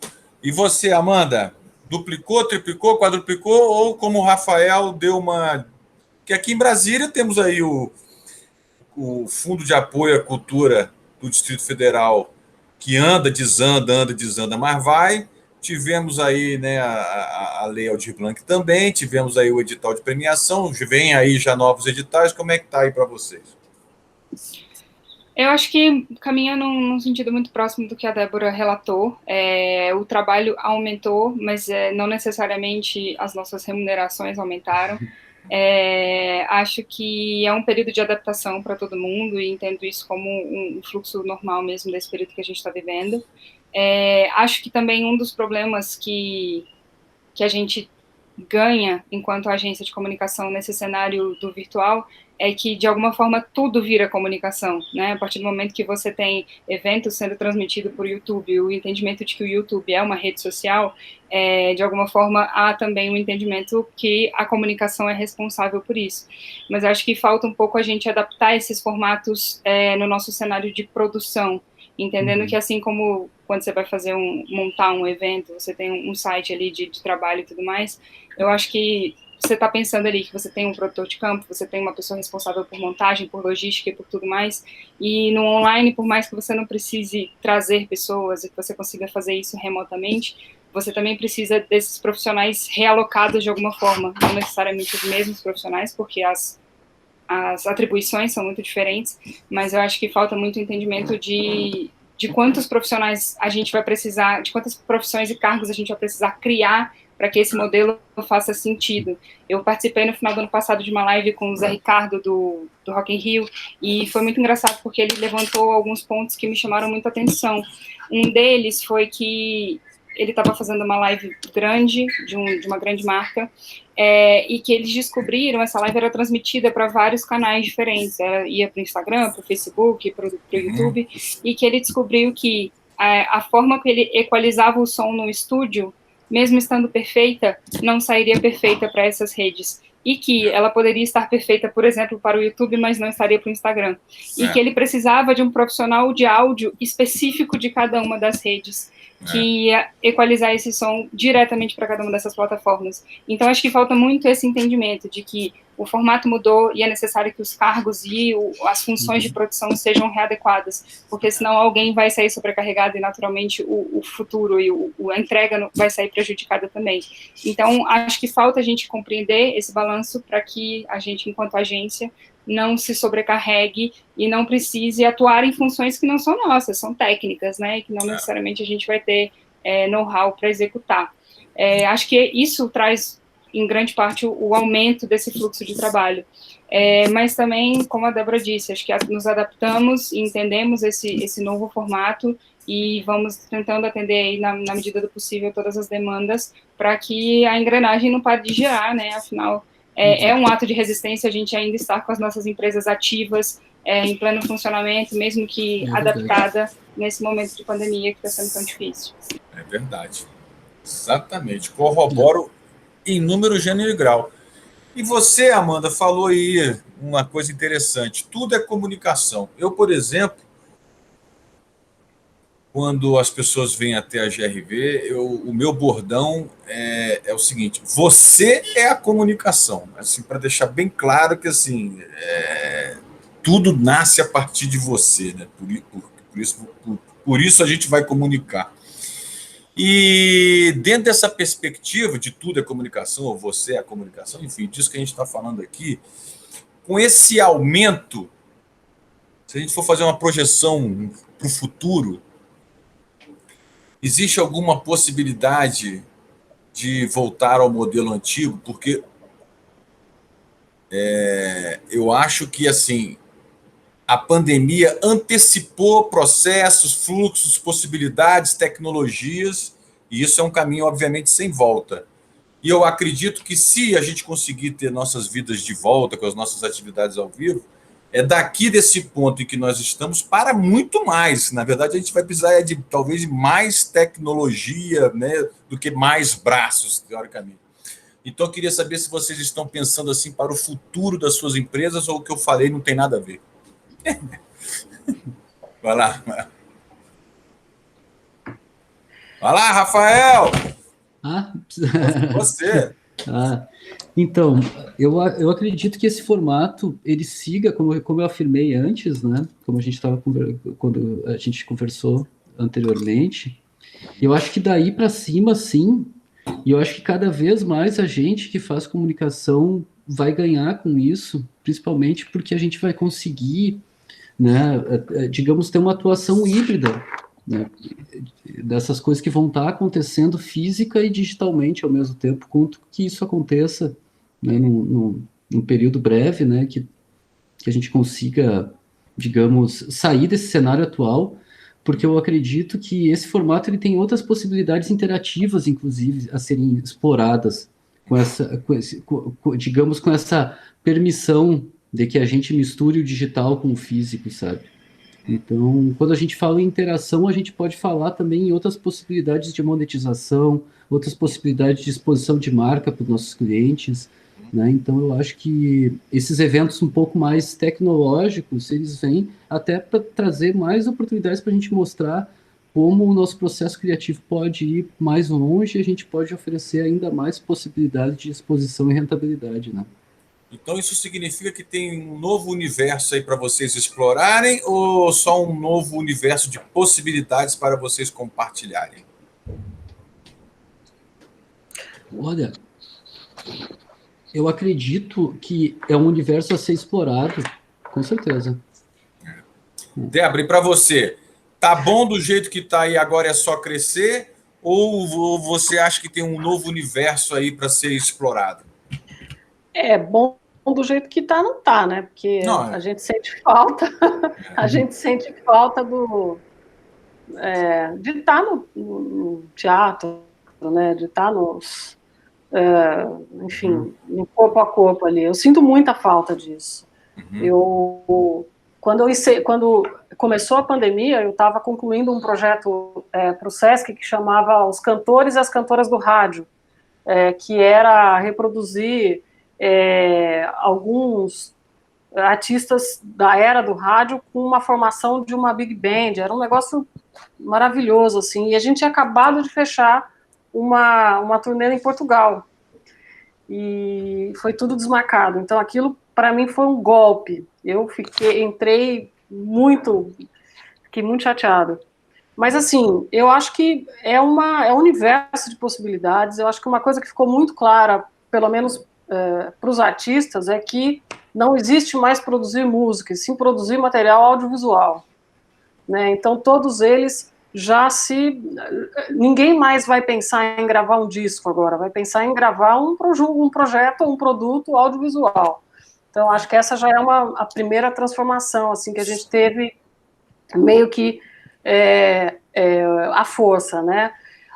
E você, Amanda, duplicou, triplicou, quadruplicou, ou como o Rafael deu uma... Que aqui em Brasília temos aí o Fundo de Apoio à Cultura do Distrito Federal, que anda, desanda, mas vai... Tivemos aí, né, a Lei Aldir Blanc também, tivemos aí o edital de premiação, vem aí já novos editais. Como é que está aí para vocês? Eu acho que caminha num sentido muito próximo do que a Débora relatou. O trabalho aumentou, mas não necessariamente as nossas remunerações aumentaram. Acho que é um período de adaptação para todo mundo e entendo isso como um fluxo normal mesmo desse período que a gente está vivendo. Acho que também um dos problemas que a gente ganha enquanto agência de comunicação nesse cenário do virtual é que, de alguma forma, tudo vira comunicação, né? A partir do momento que você tem eventos sendo transmitidos por YouTube, o entendimento de que o YouTube é uma rede social, de alguma forma, há também um entendimento que a comunicação é responsável por isso. Mas acho que falta um pouco a gente adaptar esses formatos no nosso cenário de produção, entendendo que, assim como quando você vai montar um evento, você tem um site ali de trabalho e tudo mais, eu acho que você está pensando ali que você tem um produtor de campo, você tem uma pessoa responsável por montagem, por logística e por tudo mais, e no online, por mais que você não precise trazer pessoas e que você consiga fazer isso remotamente, você também precisa desses profissionais realocados de alguma forma, não necessariamente os mesmos profissionais, porque as atribuições são muito diferentes, mas eu acho que falta muito entendimento de quantos profissionais a gente vai precisar, de quantas profissões e cargos a gente vai precisar criar para que esse modelo faça sentido. Eu participei no final do ano passado de uma live com o Zé Ricardo do Rock in Rio, e foi muito engraçado porque ele levantou alguns pontos que me chamaram muita atenção. Um deles foi que ele estava fazendo uma live grande, de uma grande marca, e que eles descobriram, essa live era transmitida para vários canais diferentes, ela ia para o Instagram, para o Facebook, para o YouTube, e que ele descobriu que a forma que ele equalizava o som no estúdio, mesmo estando perfeita, não sairia perfeita para essas redes, e que ela poderia estar perfeita, por exemplo, para o YouTube, mas não estaria para o Instagram, e que ele precisava de um profissional de áudio específico de cada uma das redes, que ia equalizar esse som diretamente para cada uma dessas plataformas. Então, acho que falta muito esse entendimento de que o formato mudou e é necessário que os cargos e as funções de produção sejam readequadas, porque senão alguém vai sair sobrecarregado e, naturalmente, o futuro e a entrega vai sair prejudicada também. Então, acho que falta a gente compreender esse balanço para que a gente, enquanto agência, não se sobrecarregue e não precise atuar em funções que não são nossas, são técnicas, né, e que não necessariamente a gente vai ter know-how para executar. Acho que isso traz, em grande parte, o aumento desse fluxo de trabalho. Mas também, como a Débora disse, acho que nos adaptamos e entendemos esse novo formato e vamos tentando atender aí, na medida do possível, todas as demandas para que a engrenagem não pare de girar, né, afinal, É um ato de resistência a gente ainda estar com as nossas empresas ativas, em pleno funcionamento, mesmo que adaptada nesse momento de pandemia que está sendo tão difícil. É verdade. Exatamente. Corroboro em número, gênero e grau. E você, Amanda, falou aí uma coisa interessante. Tudo é comunicação. Eu, por exemplo, quando as pessoas vêm até a GRV, o meu bordão é o seguinte: você é a comunicação. Assim, para deixar bem claro que assim, tudo nasce a partir de você, né? Por isso a gente vai comunicar. E dentro dessa perspectiva de tudo é comunicação, ou você é a comunicação, enfim, disso que a gente está falando aqui, com esse aumento, se a gente for fazer uma projeção para o futuro, existe alguma possibilidade de voltar ao modelo antigo? Porque eu acho que assim a pandemia antecipou processos, fluxos, possibilidades, tecnologias, e isso é um caminho, obviamente, sem volta. E eu acredito que se a gente conseguir ter nossas vidas de volta, com as nossas atividades ao vivo, é daqui desse ponto em que nós estamos para muito mais. Na verdade, a gente vai precisar talvez de mais tecnologia, né, do que mais braços, teoricamente. Então, eu queria saber se vocês estão pensando assim para o futuro das suas empresas ou o que eu falei não tem nada a ver. Vai lá. Vai lá, Rafael! Você. Então, eu acredito que esse formato, ele siga, como eu afirmei antes, né? Como a gente estava quando a gente conversou anteriormente. Eu acho que daí para cima, sim. E eu acho que cada vez mais a gente que faz comunicação vai ganhar com isso, principalmente porque a gente vai conseguir, né, digamos, ter uma atuação híbrida, né, dessas coisas que vão estar acontecendo física e digitalmente ao mesmo tempo, quanto que isso aconteça, né, num período breve, né, que a gente consiga, digamos, sair desse cenário atual, porque eu acredito que esse formato ele tem outras possibilidades interativas, inclusive, a serem exploradas, digamos, com essa permissão de que a gente misture o digital com o físico, sabe? Então, quando a gente fala em interação, a gente pode falar também em outras possibilidades de monetização, outras possibilidades de exposição de marca para os nossos clientes, né? Então, eu acho que esses eventos um pouco mais tecnológicos, eles vêm até para trazer mais oportunidades para a gente mostrar como o nosso processo criativo pode ir mais longe e a gente pode oferecer ainda mais possibilidades de exposição e rentabilidade, né? Então isso significa que tem um novo universo aí para vocês explorarem ou só um novo universo de possibilidades para vocês compartilharem? Olha, eu acredito que é um universo a ser explorado, com certeza. Débora, e para você, tá bom do jeito que tá aí agora é só crescer ou você acha que tem um novo universo aí para ser explorado? Bom do jeito que tá, não tá, né? Porque a gente sente falta, a gente sente falta de estar no teatro, né? De estar nos, enfim, no corpo a corpo ali. Eu sinto muita falta disso. Quando começou a pandemia, eu estava concluindo um projeto para o Sesc que chamava Os Cantores e as Cantoras do Rádio, que era reproduzir alguns artistas da era do rádio com uma formação de uma big band. Era um negócio maravilhoso, assim, e a gente tinha acabado de fechar uma turnê em Portugal, e foi tudo desmarcado. Então aquilo, para mim, foi um golpe. Eu fiquei muito chateada. Mas, assim, eu acho que é um universo de possibilidades. Eu acho que uma coisa que ficou muito clara, pelo menos para os artistas, é que não existe mais produzir música, e sim produzir material audiovisual, né? Então, todos eles ninguém mais vai pensar em gravar um disco agora, vai pensar em gravar um projeto, um produto audiovisual. Então, acho que essa já é a primeira transformação, assim, que a gente teve meio que a força, né?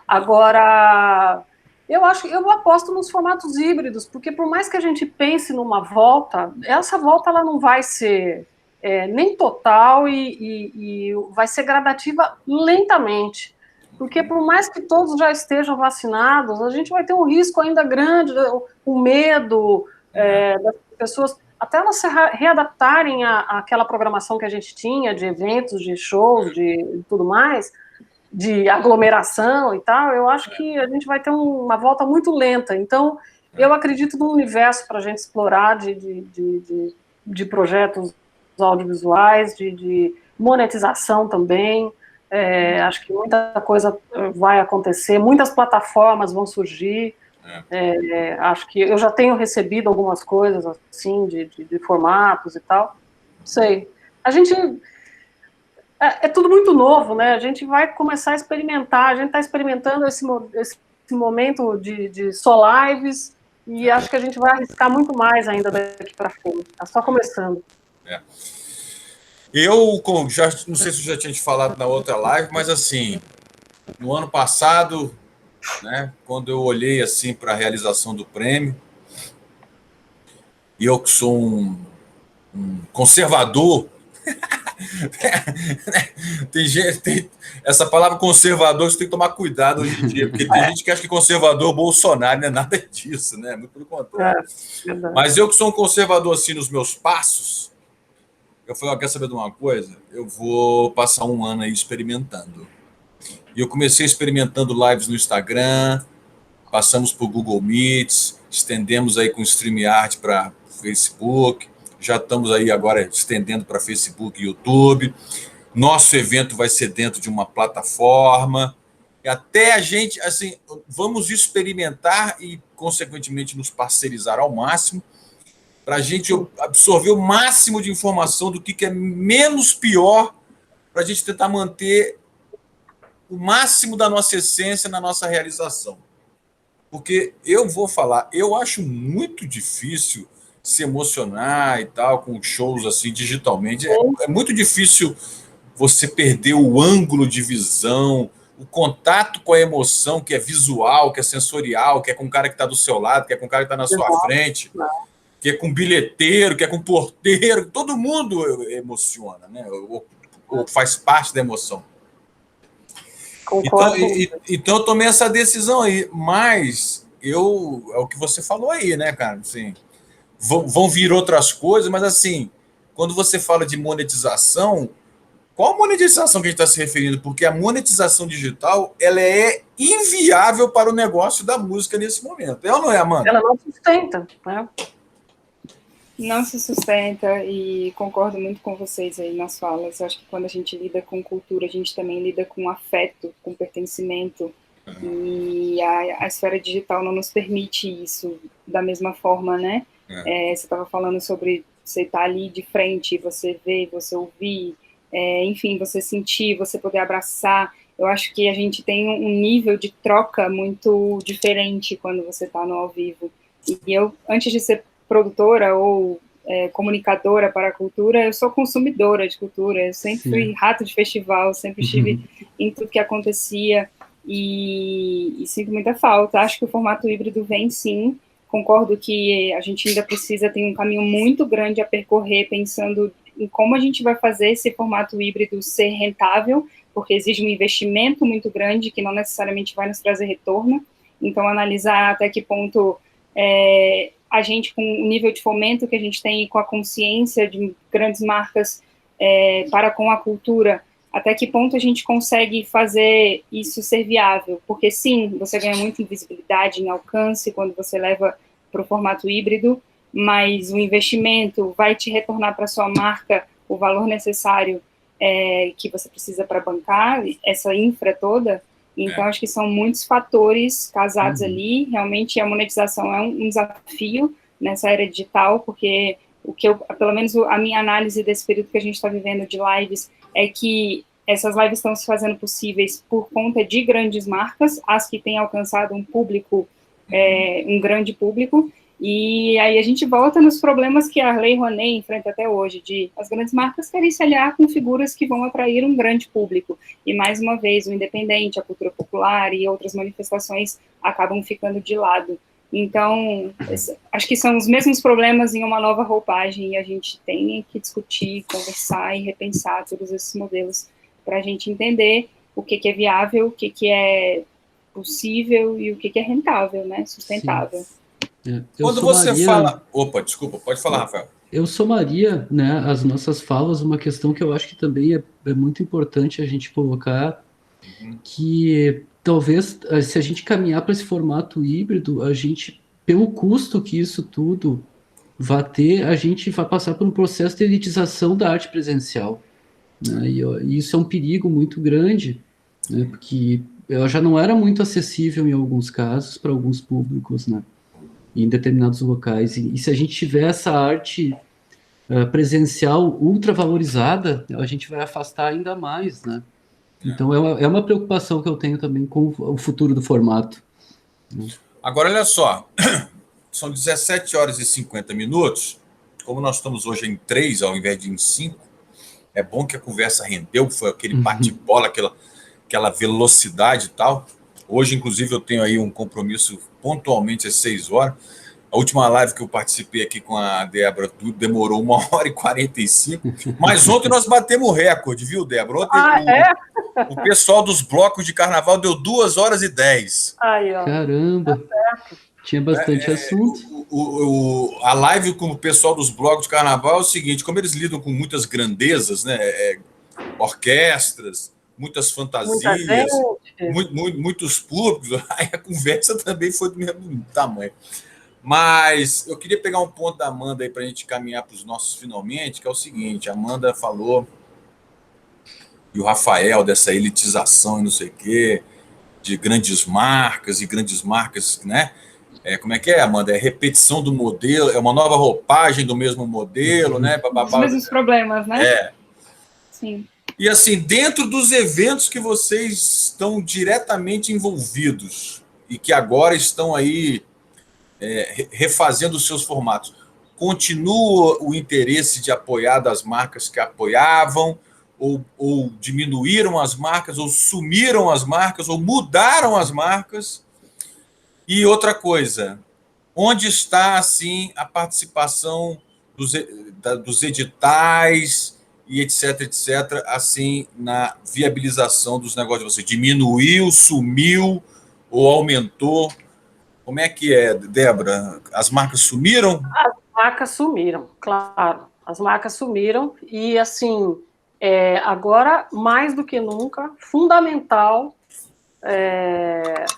Agora, Eu aposto nos formatos híbridos, porque por mais que a gente pense numa volta, essa volta ela não vai ser nem total e vai ser gradativa lentamente. Porque por mais que todos já estejam vacinados, a gente vai ter um risco ainda grande, o medo das pessoas, até elas se readaptarem àquela programação que a gente tinha, de eventos, de shows, de tudo mais, de aglomeração e tal. Eu acho que a gente vai ter uma volta muito lenta. Então, eu acredito num universo para a gente explorar de projetos audiovisuais, de monetização também. Acho que muita coisa vai acontecer, muitas plataformas vão surgir. Acho que eu já tenho recebido algumas coisas assim de formatos e tal. Não sei. A gente é tudo muito novo, né? A gente vai começar a experimentar. A gente está experimentando esse momento de só lives e acho que a gente vai arriscar muito mais ainda daqui para frente. Está só começando. Eu não sei se eu já tinha te falado na outra live, mas assim, no ano passado, né, quando eu olhei assim para a realização do prêmio, e eu que sou um conservador, essa palavra conservador você tem que tomar cuidado hoje em dia, porque tem gente que acha que conservador é Bolsonaro, não é nada disso, né? Muito pelo contrário. Mas eu que sou um conservador assim nos meus passos, eu falei, quer saber de uma coisa? Eu vou passar um ano aí experimentando. E eu comecei experimentando lives no Instagram, passamos por Google Meets, estendemos aí com StreamYard para Facebook, já estamos aí agora estendendo para Facebook e YouTube. Nosso evento vai ser dentro de uma plataforma. E até a gente, assim, vamos experimentar e, consequentemente, nos parcerizar ao máximo para a gente absorver o máximo de informação do que é menos pior, para a gente tentar manter o máximo da nossa essência na nossa realização. Porque eu vou falar, eu acho muito difícil se emocionar e tal, com shows assim digitalmente. É muito difícil você perder o ângulo de visão, o contato com a emoção, que é visual, que é sensorial, que é com o cara que está do seu lado, que é com o cara que está na sua frente, que é com bilheteiro, que é com porteiro. Todo mundo emociona, né? Ou faz parte da emoção. Então eu tomei essa decisão aí, mas é o que você falou aí, né, cara? Assim, vão vir outras coisas, mas assim, quando você fala de monetização, qual monetização que a gente está se referindo? Porque a monetização digital ela é inviável para o negócio da música nesse momento. É ou não é, Amanda? Ela não sustenta, né? Não se sustenta, e concordo muito com vocês aí nas falas. Eu acho que quando a gente lida com cultura, a gente também lida com afeto, com pertencimento, e a esfera digital não nos permite isso da mesma forma, né? Você estava falando sobre você estar ali de frente, você ver, você ouvir, enfim, você sentir, você poder abraçar. Eu acho que a gente tem um nível de troca muito diferente quando você está no ao vivo. E eu, antes de ser produtora ou comunicadora para a cultura, eu sou consumidora de cultura. Eu sempre fui rato de festival, sempre estive em tudo que acontecia e sinto muita falta. Acho que o formato híbrido vem sim. Concordo que a gente ainda tem um caminho muito grande a percorrer, pensando em como a gente vai fazer esse formato híbrido ser rentável, porque exige um investimento muito grande que não necessariamente vai nos trazer retorno. Então, analisar até que ponto a gente, com o nível de fomento que a gente tem, com a consciência de grandes marcas para com a cultura, até que ponto a gente consegue fazer isso ser viável. Porque, sim, você ganha muito em visibilidade, em alcance, quando você leva para o formato híbrido, mas o investimento vai te retornar para a sua marca o valor necessário que você precisa para bancar essa infra toda. Então, acho que são muitos fatores casados ali. Realmente, a monetização é um desafio nessa era digital, porque pelo menos a minha análise desse período que a gente está vivendo de lives é que essas lives estão se fazendo possíveis por conta de grandes marcas, as que têm alcançado um público, um grande público, E aí a gente volta nos problemas que a Lei Rouanet enfrenta até hoje, de as grandes marcas querem se aliar com figuras que vão atrair um grande público. E, mais uma vez, o independente, a cultura popular e outras manifestações acabam ficando de lado. Então, acho que são os mesmos problemas em uma nova roupagem, e a gente tem que discutir, conversar e repensar todos esses modelos para a gente entender o que é viável, o que é possível e o que é rentável, né, sustentável. Sim. Quando você fala... Opa, desculpa, pode falar, Rafael. Eu somaria, né, as nossas falas uma questão que eu acho que também é muito importante a gente colocar, que talvez, se a gente caminhar para esse formato híbrido, a gente, pelo custo que isso tudo vai ter, a gente vai passar por um processo de elitização da arte presencial, né, e isso é um perigo muito grande, né, porque ela já não era muito acessível em alguns casos para alguns públicos, né, em determinados locais. E se a gente tiver essa arte presencial ultra valorizada, a gente vai afastar ainda mais, né? Então é uma preocupação que eu tenho também com o futuro do formato. Agora, olha só, são 17 horas e 50 minutos, como nós estamos hoje em 3 ao invés de em 5, é bom que a conversa rendeu, foi aquele bate-bola, aquela velocidade e tal. Hoje, inclusive, eu tenho aí um compromisso pontualmente às 6 horas. A última live que eu participei aqui com a Débora demorou 1h45, mas ontem nós batemos o recorde, viu, Débora? Ontem o pessoal dos blocos de carnaval deu 2h10. Aí, ó. Caramba! Tinha bastante assunto. A live com o pessoal dos blocos de carnaval é o seguinte, como eles lidam com muitas grandezas, né? Orquestras, muitas fantasias, muitos públicos, aí a conversa também foi do mesmo tamanho. Mas eu queria pegar um ponto da Amanda aí para a gente caminhar para os nossos finalmente, que é o seguinte, a Amanda falou, e o Rafael, dessa elitização e não sei o quê, de grandes marcas, né? Como é que é, Amanda? É repetição do modelo, é uma nova roupagem do mesmo modelo, né? Os mesmos problemas, né? Sim. E assim, dentro dos eventos que vocês estão diretamente envolvidos e que agora estão aí refazendo os seus formatos, continua o interesse de apoiar das marcas que apoiavam, ou diminuíram as marcas, ou sumiram as marcas, ou mudaram as marcas? E outra coisa, onde está assim a participação dos editais e etc, assim, na viabilização dos negócios de vocês? Diminuiu, sumiu ou aumentou? Como é que é, Débora? As marcas sumiram? As marcas sumiram, claro. As marcas sumiram e, assim, agora, mais do que nunca, fundamental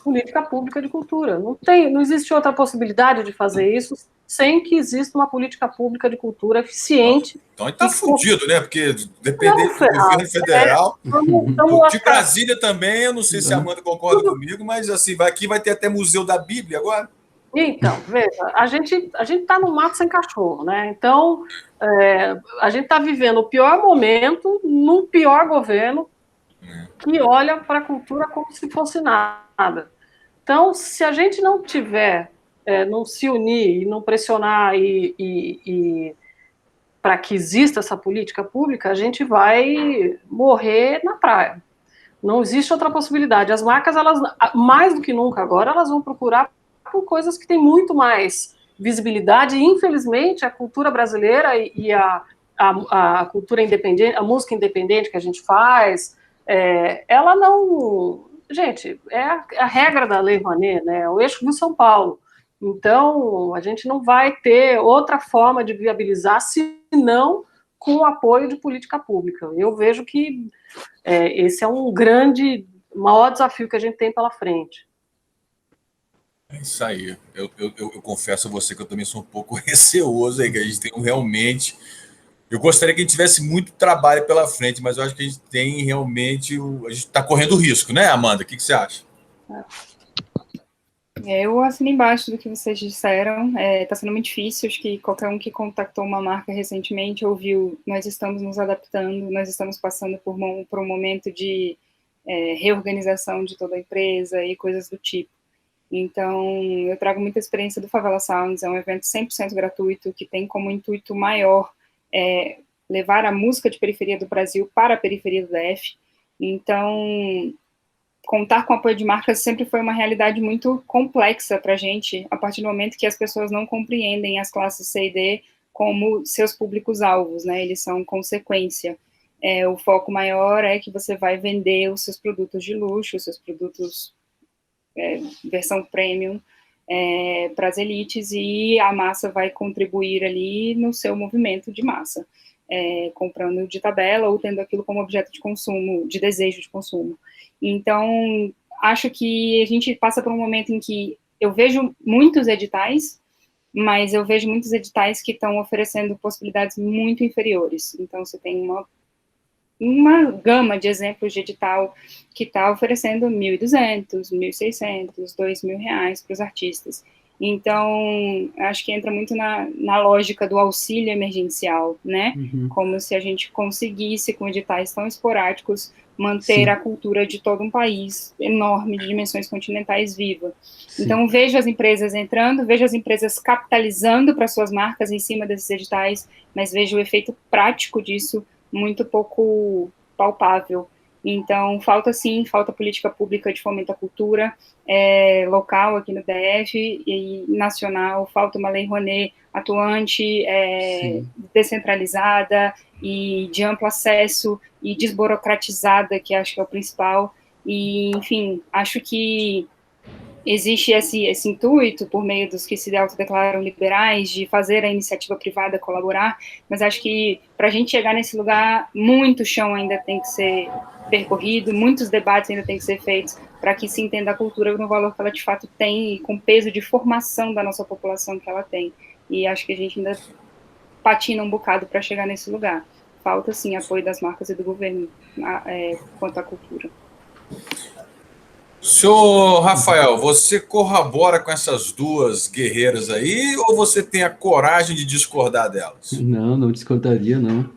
política pública de cultura. Não existe outra possibilidade de fazer isso sem que exista uma política pública de cultura eficiente. Então está fudido, né? Porque dependendo do governo federal... De Brasília também, eu não sei se a Amanda concorda comigo, mas assim, aqui vai ter até Museu da Bíblia agora. Então, veja, a gente está no mato sem cachorro, né? Então, a gente está vivendo o pior momento num pior governo que olha para a cultura como se fosse nada. Então, se a gente não tiver, não se unir e não pressionar para que exista essa política pública, a gente vai morrer na praia. Não existe outra possibilidade. As marcas, elas, mais do que nunca agora, elas vão procurar por coisas que têm muito mais visibilidade, e infelizmente a cultura brasileira e a cultura independente, a música independente que a gente faz, ela não... Gente, é a regra da Lei Rouanet, né? O eixo Rio São Paulo. Então, a gente não vai ter outra forma de viabilizar senão com o apoio de política pública. Eu vejo que esse é um maior desafio que a gente tem pela frente. É isso aí. Eu confesso a você que eu também sou um pouco receoso aí, que a gente tem realmente... Eu gostaria que a gente tivesse muito trabalho pela frente, mas eu acho que a gente tem realmente... A gente está correndo risco, né, Amanda? O que você acha? Eu assino embaixo do que vocês disseram. Está sendo muito difícil. Acho que qualquer um que contactou uma marca recentemente ouviu, nós estamos nos adaptando, nós estamos passando por um momento de reorganização de toda a empresa e coisas do tipo. Então, eu trago muita experiência do Favela Sounds, é um evento 100% gratuito, que tem como intuito maior levar a música de periferia do Brasil para a periferia do DF. Então, contar com o apoio de marcas sempre foi uma realidade muito complexa para a gente, a partir do momento que as pessoas não compreendem as classes C e D como seus públicos-alvos, né? Eles são consequência. O foco maior é que você vai vender os seus produtos de luxo, os seus produtos versão premium para as elites, e a massa vai contribuir ali no seu movimento de massa, comprando de tabela ou tendo aquilo como objeto de consumo, de desejo de consumo. Então, acho que a gente passa por um momento em que eu vejo muitos editais, mas eu vejo muitos editais que estão oferecendo possibilidades muito inferiores. Então, você tem uma gama de exemplos de edital que está oferecendo R$1.200, R$1.600, R$2.000 para os artistas. Então, acho que entra muito na lógica do auxílio emergencial, né? Como se a gente conseguisse, com editais tão esporádicos, manter a cultura de todo um país enorme, de dimensões continentais, viva. Então, vejo as empresas entrando, vejo as empresas capitalizando para suas marcas em cima desses editais, mas vejo o efeito prático disso muito pouco palpável. Então, falta política pública de fomento à cultura, local aqui no DF e nacional, falta uma lei Rouanet atuante, descentralizada e de amplo acesso e desburocratizada, que acho que é o principal. E, enfim, acho que existe esse intuito, por meio dos que se autodeclaram liberais, de fazer a iniciativa privada colaborar, mas acho que para a gente chegar nesse lugar, muito chão ainda tem que ser percorrido, muitos debates ainda têm que ser feitos para que se entenda a cultura no valor que ela de fato tem e com peso de formação da nossa população que ela tem. E acho que a gente ainda patina um bocado para chegar nesse lugar. Falta, sim, apoio das marcas e do governo quanto à cultura. Senhor Rafael, você corrobora com essas duas guerreiras aí ou você tem a coragem de discordar delas? Não discordaria, não.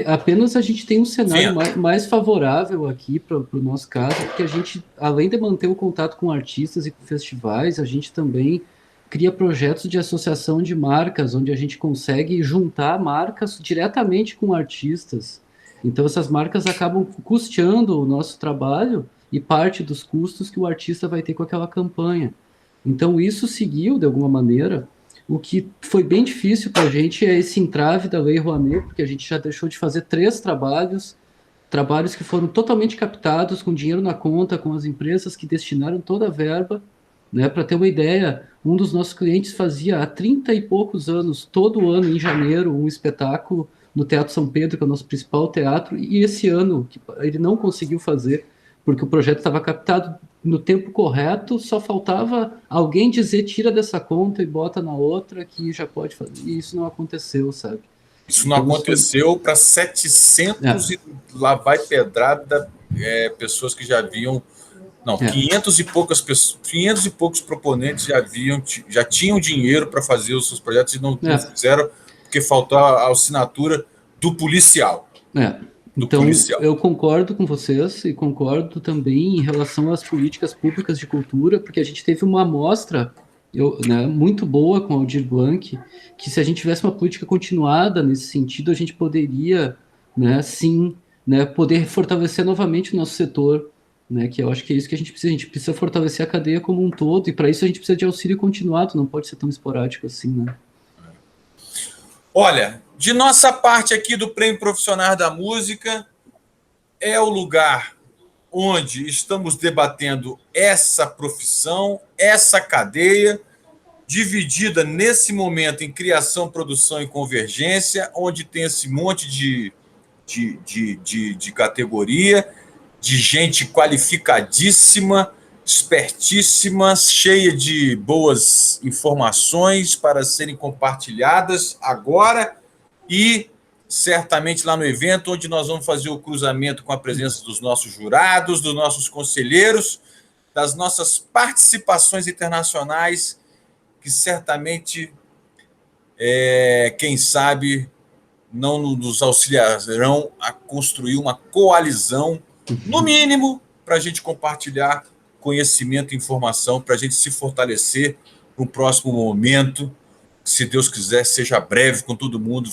Apenas a gente tem um cenário mais favorável aqui para o nosso caso, porque a gente, além de manter o contato com artistas e com festivais, a gente também cria projetos de associação de marcas, onde a gente consegue juntar marcas diretamente com artistas. Então essas marcas acabam custeando o nosso trabalho e parte dos custos que o artista vai ter com aquela campanha. Então isso seguiu, de alguma maneira. O que foi bem difícil para a gente é esse entrave da Lei Rouanet, porque a gente já deixou de fazer 3 trabalhos que foram totalmente captados, com dinheiro na conta, com as empresas que destinaram toda a verba. Né? Para ter uma ideia, um dos nossos clientes fazia há 30 e poucos anos, todo ano, em janeiro, um espetáculo no Teatro São Pedro, que é o nosso principal teatro, e esse ano ele não conseguiu fazer, porque o projeto estava captado no tempo correto, só faltava alguém dizer tira dessa conta e bota na outra que já pode fazer. E isso não aconteceu, sabe? Isso não aconteceu para 700 e lá vai pedrada pessoas que já haviam... Não, 500 e poucos proponentes já tinham dinheiro para fazer os seus projetos e não fizeram porque faltou a assinatura do policial. Então, eu concordo com vocês e concordo também em relação às políticas públicas de cultura, porque a gente teve uma amostra muito boa com o Aldir Blanc, que se a gente tivesse uma política continuada nesse sentido, a gente poderia, poder fortalecer novamente o nosso setor, que eu acho que é isso que a gente precisa fortalecer a cadeia como um todo, e para isso a gente precisa de auxílio continuado, não pode ser tão esporádico assim, né? Olha, de nossa parte aqui do Prêmio Profissional da Música, é o lugar onde estamos debatendo essa profissão, essa cadeia, dividida nesse momento em criação, produção e convergência, onde tem esse monte de categoria, de gente qualificadíssima, espertíssima, cheia de boas informações para serem compartilhadas agora e certamente lá no evento, onde nós vamos fazer o cruzamento com a presença dos nossos jurados, dos nossos conselheiros, das nossas participações internacionais, que certamente, quem sabe, não nos auxiliarão a construir uma coalizão, no mínimo, para a gente compartilhar conhecimento e informação para a gente se fortalecer para um próximo momento, que, se Deus quiser, seja breve, com todo mundo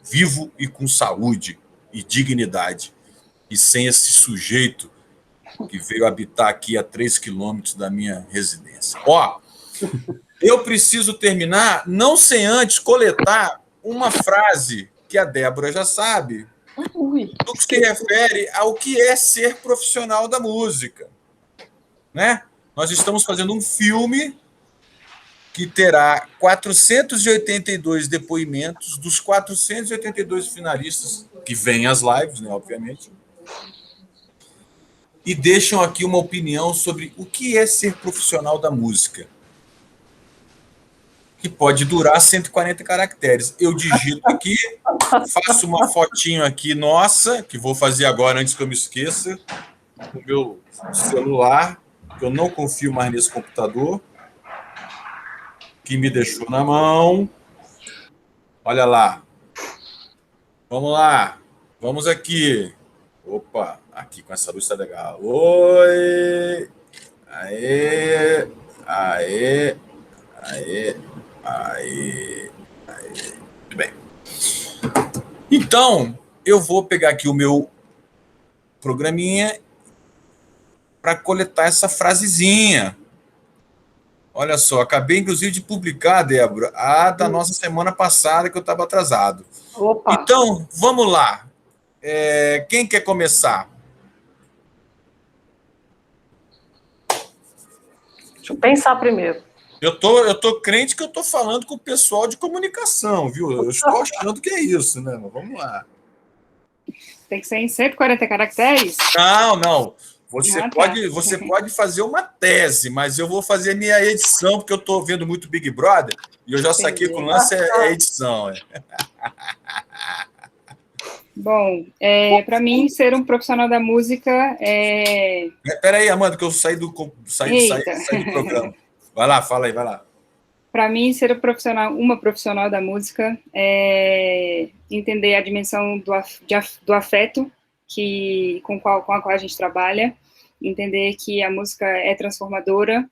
vivo e com saúde e dignidade, e sem esse sujeito que veio habitar aqui a 3 quilômetros da minha residência. Ó, eu preciso terminar, não sem antes coletar uma frase que a Débora já sabe, no que se refere ao que é ser profissional da música. Né? Nós estamos fazendo um filme que terá 482 depoimentos dos 482 finalistas que vêm às lives, né, obviamente, e deixam aqui uma opinião sobre o que é ser profissional da música, que pode durar 140 caracteres. Eu digito aqui, faço uma fotinho aqui nossa, que vou fazer agora antes que eu me esqueça, no meu celular, que eu não confio mais nesse computador, que me deixou na mão. Olha lá. Vamos lá. Vamos aqui. Opa, aqui com essa luz tá legal. Oi. Aê. Aê. Aê. Aê. Aê. Muito bem. Então, eu vou pegar aqui o meu programinha para coletar essa frasezinha. Olha só, acabei, inclusive, de publicar, Débora, a da nossa semana passada, que eu estava atrasado. Opa. Então, vamos lá. Quem quer começar? Deixa eu pensar primeiro. Eu tô crente que eu estou falando com o pessoal de comunicação, viu? Eu estou achando que é isso, né? Mas vamos lá. Tem que ser em 140 caracteres? Não. Você pode fazer uma tese, mas eu vou fazer minha edição, porque eu estou vendo muito Big Brother, e eu já saquei que o lance é edição. Bom, para mim, ser um profissional da música é... Peraí, Amanda, que eu saí do programa. Vai lá, fala aí, vai lá. Para mim, ser uma profissional da música é entender a dimensão do afeto com a qual a gente trabalha, entender que a música é transformadora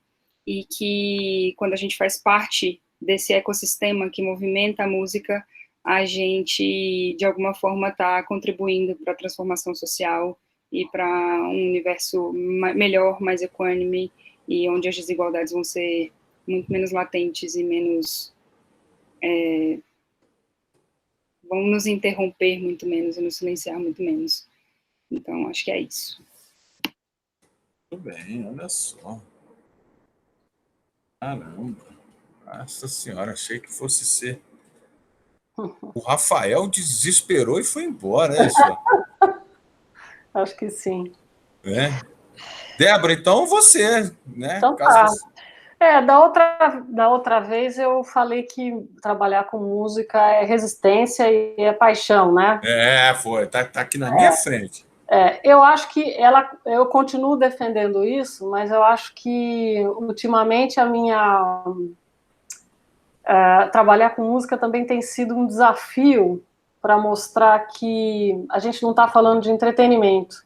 e que quando a gente faz parte desse ecossistema que movimenta a música, a gente, de alguma forma, está contribuindo para a transformação social e para um universo melhor, mais equânime, e onde as desigualdades vão ser muito menos latentes e menos... vão nos interromper muito menos e nos silenciar muito menos. Então, acho que é isso. Muito bem, olha só. Caramba. Nossa Senhora, achei que fosse ser... O Rafael desesperou e foi embora, né, isso? Acho que sim. Débora, então você, né? Então tá. Da outra vez eu falei que trabalhar com música é resistência e é paixão, né? Foi. Tá aqui na minha frente. Eu acho que eu continuo defendendo isso, mas eu acho que ultimamente trabalhar com música também tem sido um desafio para mostrar que a gente não está falando de entretenimento.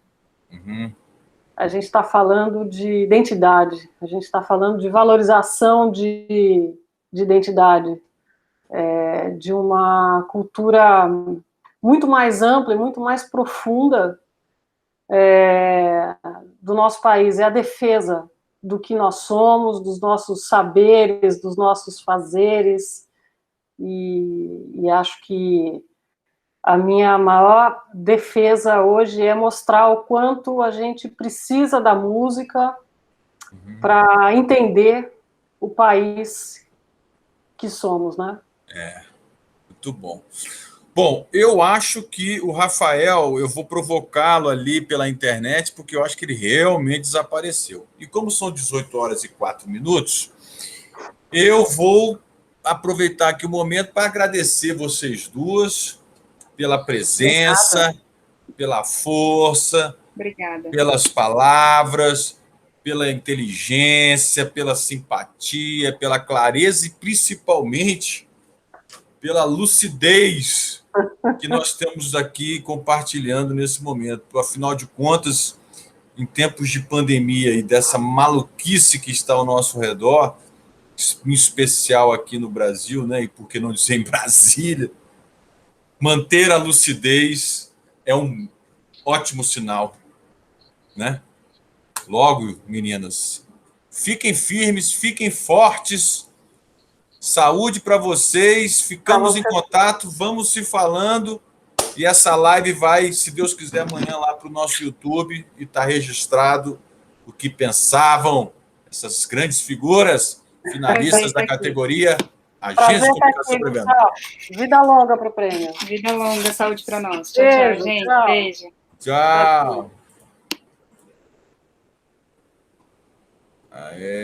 Uhum. A gente está falando de identidade, a gente está falando de valorização de identidade, de uma cultura muito mais ampla e muito mais profunda do nosso país. É a defesa do que nós somos, dos nossos saberes, dos nossos fazeres, e acho que a minha maior defesa hoje é mostrar o quanto a gente precisa da música para entender o país que somos, né? Muito bom. Bom, eu acho que o Rafael, eu vou provocá-lo ali pela internet, porque eu acho que ele realmente desapareceu. E como são 18 horas e 4 minutos, eu vou aproveitar aqui o momento para agradecer vocês duas pela presença, pela força, Obrigada. Pelas palavras, pela inteligência, pela simpatia, pela clareza e principalmente pela lucidez que nós temos aqui compartilhando nesse momento. Afinal de contas, em tempos de pandemia e dessa maluquice que está ao nosso redor, em especial aqui no Brasil, né, e por que não dizer em Brasília, manter a lucidez é um ótimo sinal, né? Logo, meninas, fiquem firmes, fiquem fortes, saúde para vocês, ficamos em contato, vamos se falando, e essa live vai, se Deus quiser, amanhã lá para o nosso YouTube, e está registrado o que pensavam essas grandes figuras, finalistas da categoria Agência de Comunicação Prevendo. Vida longa para o prêmio. Vida longa, saúde para nós. Tchau, Beijo, tchau, gente. tchau. Beijo. Tchau. Aê.